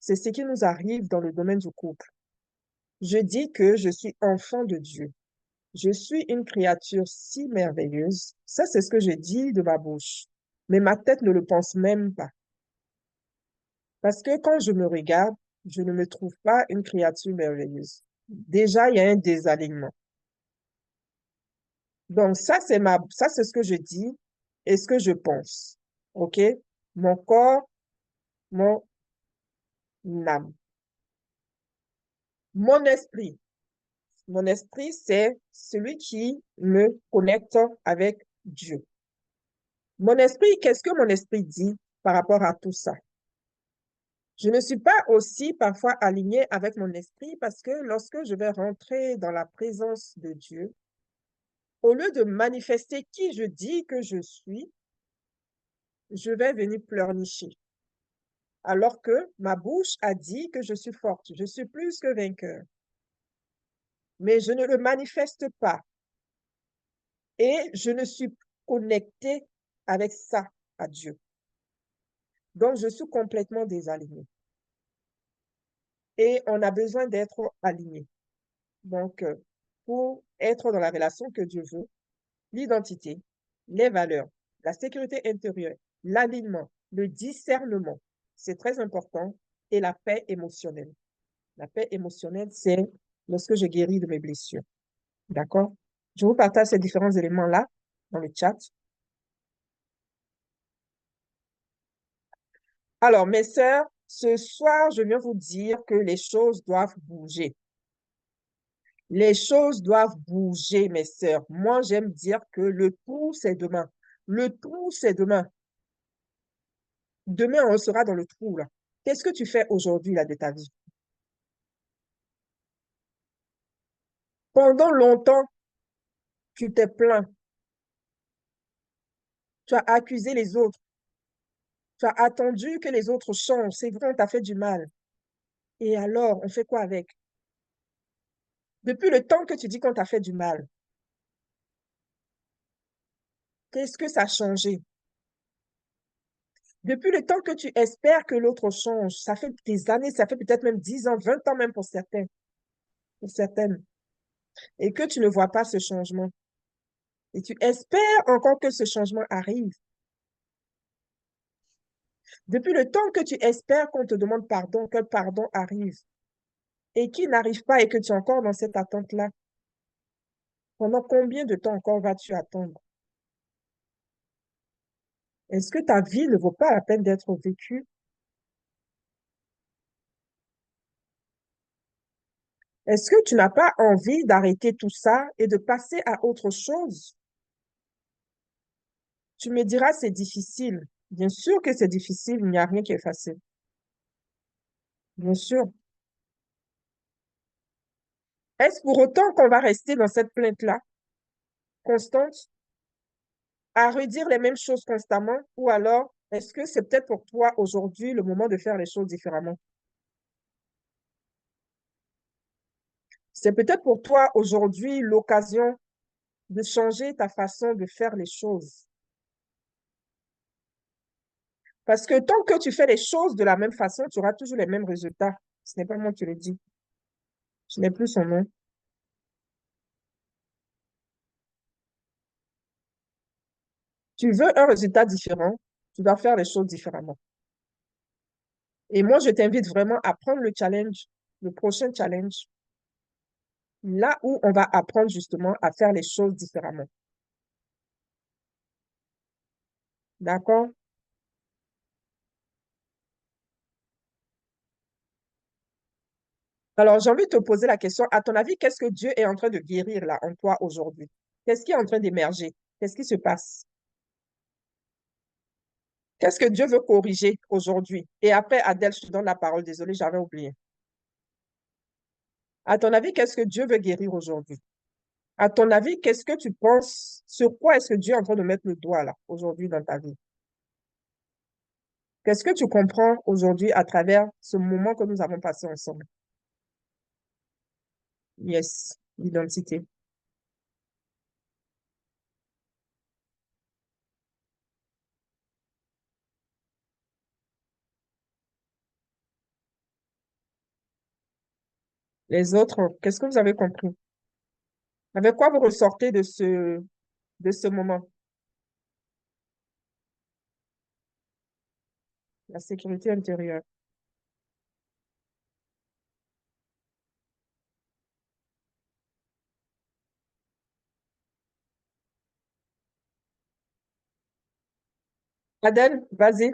c'est ce qui nous arrive dans le domaine du couple. Je dis que je suis enfant de Dieu. Je suis une créature si merveilleuse. Ça, c'est ce que je dis de ma bouche. Mais ma tête ne le pense même pas. Parce que quand je me regarde, je ne me trouve pas une créature merveilleuse. Déjà, il y a un désalignement. Donc, ça, c'est ce que je dis et ce que je pense. OK? Mon corps, mon âme. Mon esprit. Mon esprit, c'est celui qui me connecte avec Dieu. Mon esprit, qu'est-ce que mon esprit dit par rapport à tout ça? Je ne suis pas aussi parfois alignée avec mon esprit parce que lorsque je vais rentrer dans la présence de Dieu, au lieu de manifester qui je dis que je suis, je vais venir pleurnicher. Alors que ma bouche a dit que je suis forte, je suis plus que vainqueur. Mais je ne le manifeste pas. Et je ne suis connectée avec ça à Dieu. Donc, je suis complètement désalignée. Et on a besoin d'être aligné. Donc, pour être dans la relation que Dieu veut, l'identité, les valeurs, la sécurité intérieure, l'alignement, le discernement, c'est très important, et la paix émotionnelle. La paix émotionnelle, c'est lorsque je guéris de mes blessures. D'accord? Je vous partage ces différents éléments-là dans le chat. Alors, mes sœurs, ce soir, je viens vous dire que les choses doivent bouger. Les choses doivent bouger, mes sœurs. Moi, j'aime dire que le tout, c'est demain. Le tout, c'est demain. Demain, on sera dans le trou, là. Qu'est-ce que tu fais aujourd'hui, là, de ta vie? Pendant longtemps, tu t'es plaint. Tu as accusé les autres. Tu as attendu que les autres changent. C'est vrai, on t'a fait du mal. Et alors, on fait quoi avec? Depuis le temps que tu dis qu'on t'a fait du mal, qu'est-ce que ça a changé? Depuis le temps que tu espères que l'autre change, ça fait des années, ça fait peut-être même 10 ans, 20 ans même pour certains, pour certaines, et que tu ne vois pas ce changement. Et tu espères encore que ce changement arrive. Depuis le temps que tu espères qu'on te demande pardon, que le pardon arrive, et qu'il n'arrive pas et que tu es encore dans cette attente-là, pendant combien de temps encore vas-tu attendre? Est-ce que ta vie ne vaut pas la peine d'être vécue? Est-ce que tu n'as pas envie d'arrêter tout ça et de passer à autre chose? Tu me diras, c'est difficile. Bien sûr que c'est difficile, il n'y a rien qui est facile. Bien sûr. Est-ce pour autant qu'on va rester dans cette plainte-là, constante, à redire les mêmes choses constamment, ou alors est-ce que c'est peut-être pour toi aujourd'hui le moment de faire les choses différemment? C'est peut-être pour toi aujourd'hui l'occasion de changer ta façon de faire les choses. Parce que tant que tu fais les choses de la même façon, tu auras toujours les mêmes résultats. Ce n'est pas moi qui le dis. Je n'ai plus son nom. Tu veux un résultat différent, tu dois faire les choses différemment. Et moi, je t'invite vraiment à prendre le challenge, le prochain challenge, là où on va apprendre justement à faire les choses différemment. D'accord? Alors, j'ai envie de te poser la question, à ton avis, qu'est-ce que Dieu est en train de guérir là en toi aujourd'hui? Qu'est-ce qui est en train d'émerger? Qu'est-ce qui se passe? Qu'est-ce que Dieu veut corriger aujourd'hui? Et après, Adèle, je te donne la parole. Désolée, j'avais oublié. À ton avis, qu'est-ce que Dieu veut guérir aujourd'hui? À ton avis, qu'est-ce que tu penses? Sur quoi est-ce que Dieu est en train de mettre le doigt là, aujourd'hui dans ta vie? Qu'est-ce que tu comprends aujourd'hui à travers ce moment que nous avons passé ensemble? Yes, l'identité. Les autres, qu'est-ce que vous avez compris? Avec quoi vous ressortez de ce moment? La sécurité intérieure. Adèle, vas-y.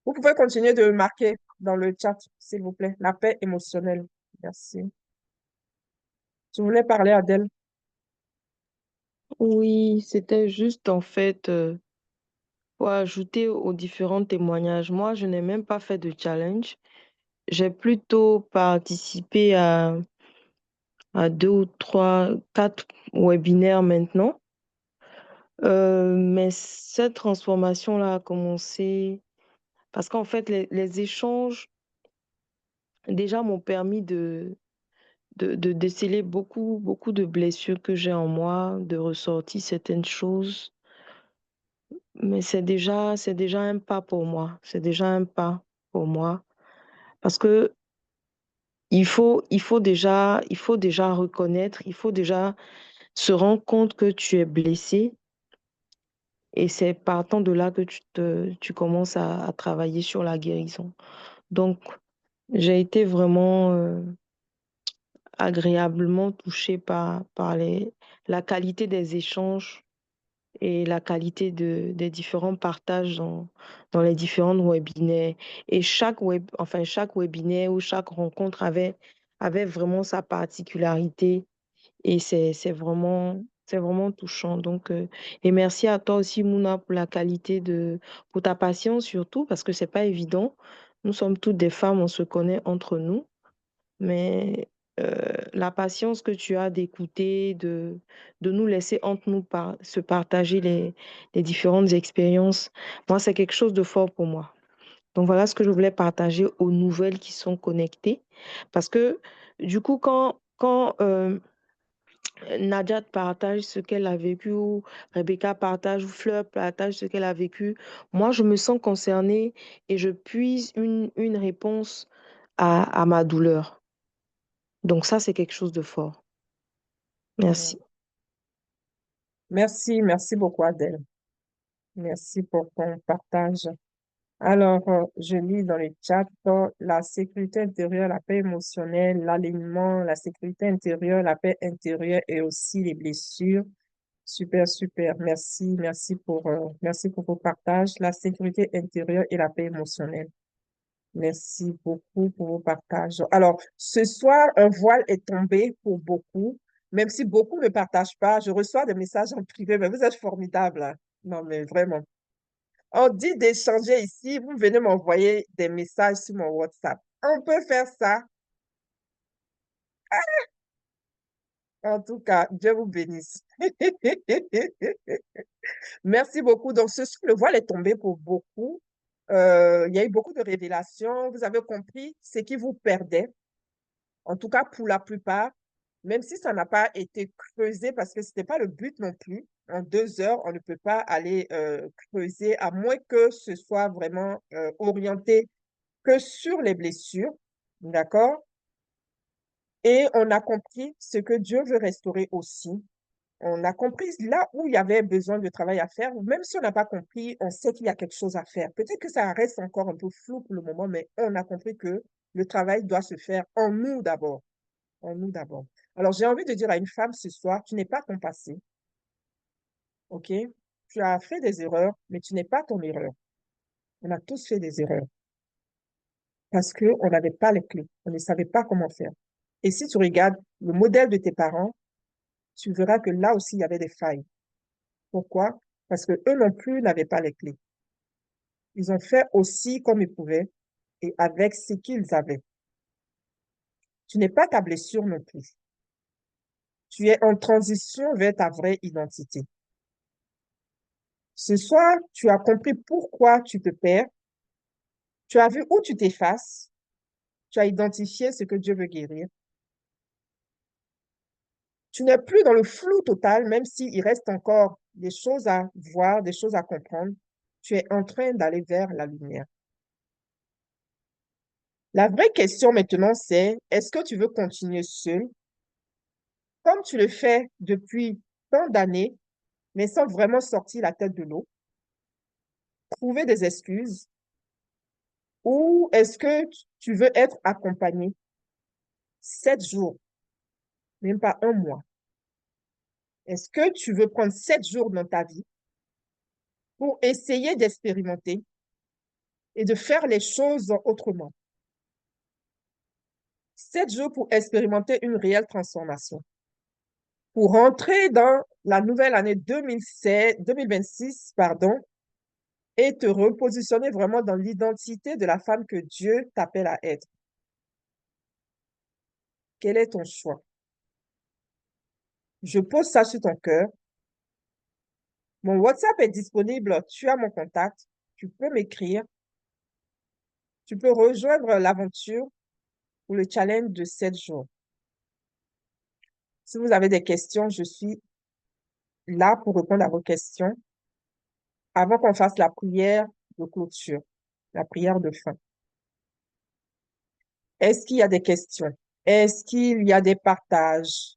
Vous pouvez continuer de marquer dans le chat, s'il vous plaît. La paix émotionnelle. Merci. Tu voulais parler, Adèle? Oui, c'était juste en fait pour ajouter aux différents témoignages. Moi, je n'ai même pas fait de challenge. J'ai plutôt participé à deux ou trois, quatre webinaires maintenant. Mais cette transformation-là a commencé parce qu'en fait, les échanges déjà m'ont permis de déceler beaucoup de blessures que j'ai en moi, de ressortir certaines choses. mais c'est déjà un pas pour moi. C'est déjà un pas pour moi. Parce que il faut déjà reconnaître, il faut déjà se rendre compte que tu es blessé. Et c'est partant de là que tu commences à travailler sur la guérison. Donc, j'ai été vraiment agréablement touchée par la qualité des échanges et la qualité des différents partages dans les différents webinaires. Et chaque webinaire ou chaque rencontre avait vraiment sa particularité et c'est vraiment touchant. Donc, et merci à toi aussi, Mouna, pour la qualité pour ta patience surtout, parce que c'est pas évident. Nous sommes toutes des femmes, on se connaît entre nous, mais la patience que tu as d'écouter, de nous laisser entre nous se partager les différentes expériences, moi, c'est quelque chose de fort pour moi. Donc voilà ce que je voulais partager aux nouvelles qui sont connectées, parce que du coup, quand Nadia partage ce qu'elle a vécu, ou Rebecca partage, ou Fleur partage ce qu'elle a vécu, moi, je me sens concernée et je puise une réponse à ma douleur. Donc ça, c'est quelque chose de fort. Merci. Merci beaucoup, Adèle. Merci pour ton partage. Alors, je lis dans le chat, la sécurité intérieure, la paix émotionnelle, l'alignement, la sécurité intérieure, la paix intérieure et aussi les blessures. Super, super. Merci pour vos partages. La sécurité intérieure et la paix émotionnelle. Merci beaucoup pour vos partages. Alors, ce soir, un voile est tombé pour beaucoup, même si beaucoup ne partagent pas. Je reçois des messages en privé, mais vous êtes formidables, hein. Non, mais vraiment. On dit d'échanger ici, vous venez m'envoyer des messages sur mon WhatsApp. On peut faire ça. En tout cas, Dieu vous bénisse. Merci beaucoup. Donc, ce soir, le voile est tombé pour beaucoup. Il y a eu beaucoup de révélations. Vous avez compris ce qui vous perdait. En tout cas, pour la plupart, même si ça n'a pas été creusé, parce que ce n'était pas le but non plus. En 2 heures, on ne peut pas aller creuser, à moins que ce soit vraiment orienté que sur les blessures, d'accord? Et on a compris ce que Dieu veut restaurer aussi. On a compris là où il y avait besoin de travail à faire, ou même si on n'a pas compris, on sait qu'il y a quelque chose à faire. Peut-être que ça reste encore un peu flou pour le moment, mais on a compris que le travail doit se faire en nous d'abord. En nous d'abord. Alors, j'ai envie de dire à une femme ce soir, tu n'es pas ton passé, ok? Tu as fait des erreurs, mais tu n'es pas ton erreur. On a tous fait des erreurs parce qu'on n'avait pas les clés, on ne savait pas comment faire. Et si tu regardes le modèle de tes parents, tu verras que là aussi, il y avait des failles. Pourquoi? Parce que eux non plus n'avaient pas les clés. Ils ont fait aussi comme ils pouvaient et avec ce qu'ils avaient. Tu n'es pas ta blessure non plus. Tu es en transition vers ta vraie identité. Ce soir, tu as compris pourquoi tu te perds. Tu as vu où tu t'effaces. Tu as identifié ce que Dieu veut guérir. Tu n'es plus dans le flou total, même s'il reste encore des choses à voir, des choses à comprendre. Tu es en train d'aller vers la lumière. La vraie question maintenant, c'est est-ce que tu veux continuer seul, comme tu le fais depuis tant d'années, mais sans vraiment sortir la tête de l'eau, trouver des excuses, ou est-ce que tu veux être accompagné 7 jours, même pas un mois? Est-ce que tu veux prendre 7 jours dans ta vie pour essayer d'expérimenter et de faire les choses autrement? 7 jours pour expérimenter une réelle transformation. Pour rentrer dans la nouvelle année 2026, pardon, et te repositionner vraiment dans l'identité de la femme que Dieu t'appelle à être. Quel est ton choix? Je pose ça sur ton cœur. Mon WhatsApp est disponible. Tu as mon contact. Tu peux m'écrire. Tu peux rejoindre l'aventure ou le challenge de 7 jours. Si vous avez des questions, je suis là pour répondre à vos questions. avant qu'on fasse la prière de clôture, la prière de fin. Est-ce qu'il y a des questions? Est-ce qu'il y a des partages?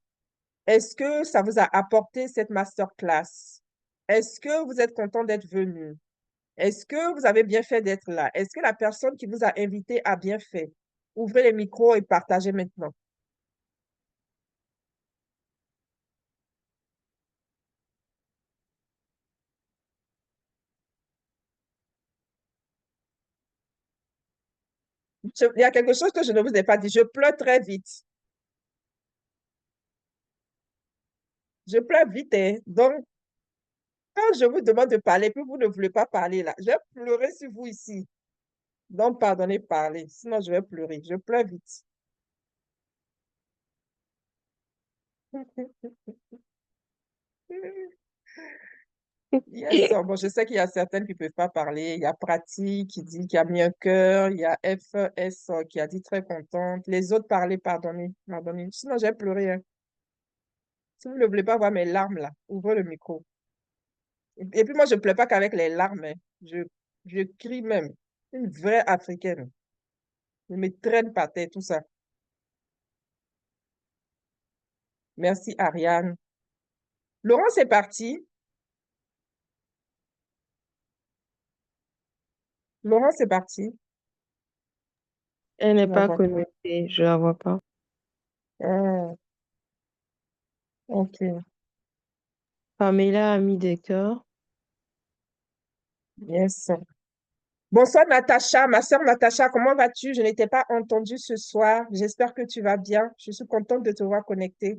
Est-ce que ça vous a apporté cette masterclass? Est-ce que vous êtes content d'être venu? Est-ce que vous avez bien fait d'être là? Est-ce que la personne qui vous a invité a bien fait? Ouvrez les micros et partagez maintenant. Il y a quelque chose que je ne vous ai pas dit. Je pleure très vite. Je pleure vite, hein. Donc, quand je vous demande de parler, puis vous ne voulez pas parler là, je vais pleurer sur vous ici. Donc, pardonnez, parler. Sinon, je vais pleurer. Je pleure vite. Yes. Bon, je sais qu'il y a certaines qui ne peuvent pas parler. Il y a Prati qui dit qu'il a mis un cœur. Il y a FS qui a dit très contente. Les autres parlez, pardonnez, pardonnez. Sinon, je vais pleurer, hein. Si vous ne voulez pas voir mes larmes là, ouvrez le micro. Et puis moi, je ne pleure pas qu'avec les larmes, hein. Je crie même. Une vraie Africaine. Je me traîne par terre, tout ça. Merci, Ariane. Laurent, c'est parti. Laurent, c'est parti. Elle Je n'est la pas vois pas. connectée, je la vois pas. Ah, ok. Pamela a mis des cœurs. Yes. Bonsoir, Natacha. Ma sœur Natacha, comment vas-tu? Je ne t'ai pas entendue ce soir. J'espère que tu vas bien. Je suis contente de te voir connectée.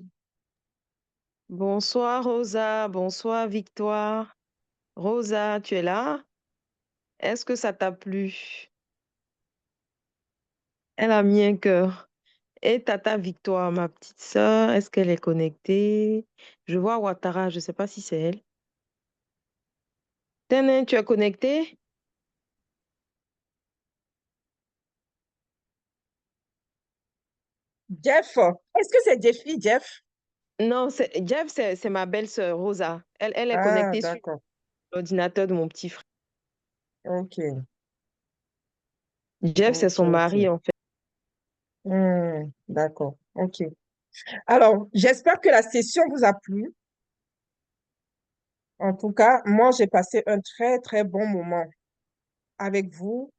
Bonsoir Rosa, bonsoir Victoire. Rosa, tu es là? Est-ce que ça t'a plu? Elle a mis un cœur. Et Tata Victoire, ma petite sœur, est-ce qu'elle est connectée? Je vois Ouattara, je ne sais pas si c'est elle. Ténin, tu es connecté? Jeff, est-ce que c'est Jeffy, Jeff? Non, Jeff, c'est ma belle-sœur, Rosa. Elle est Ah, connectée sur d'accord. l'ordinateur de mon petit frère. Ok. Jeff, c'est Ok, son mari, ok. en fait. D'accord. Ok. Alors, j'espère que la session vous a plu. En tout cas, moi, j'ai passé un très, très bon moment avec vous.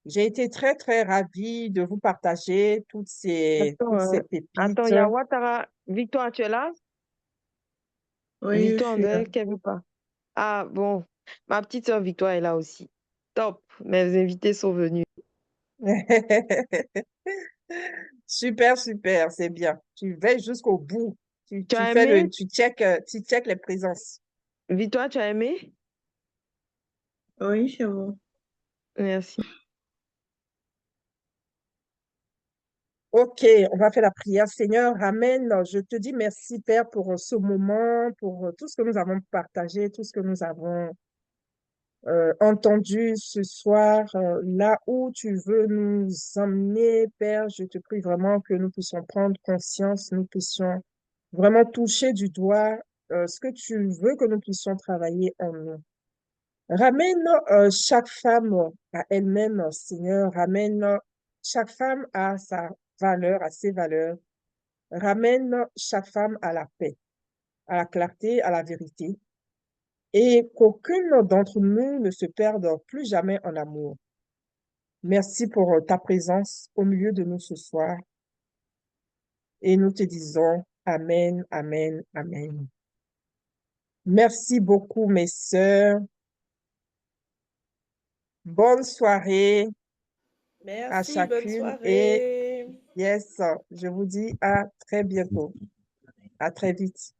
J'ai été très, très ravie de vous partager toutes ces Attends, pépites. il y a Ouattara. Victoire, tu es là? Oui, je Victoire, on suis là. dirait qu'elle veut pas. Ah, bon. Ma petite sœur Victoire est là aussi. Top. Mes invités sont venus. Super, super, c'est bien. Tu veilles jusqu'au bout. Tu as aimé? Tu checkes les présences. Victoire, tu as aimé? Oui, c'est bon. Merci. Ok, on va faire la prière. Seigneur, Amen. Je te dis merci, Père, pour ce moment, pour tout ce que nous avons partagé, tout ce que nous avons entendu ce soir, là où tu veux nous emmener, Père. Je te prie vraiment que nous puissions prendre conscience, nous puissions vraiment toucher du doigt ce que tu veux que nous puissions travailler en nous. Ramène chaque femme à elle-même, Seigneur. Ramène chaque femme à sa valeur, à ses valeurs. Ramène chaque femme à la paix, à la clarté, à la vérité. Et qu'aucune d'entre nous ne se perde plus jamais en amour. Merci pour ta présence au milieu de nous ce soir. Et nous te disons Amen, Amen, Amen. Merci beaucoup, mes sœurs. Bonne soirée à Merci, bonne chacune et soirée. yes, je vous dis à très bientôt. À très vite.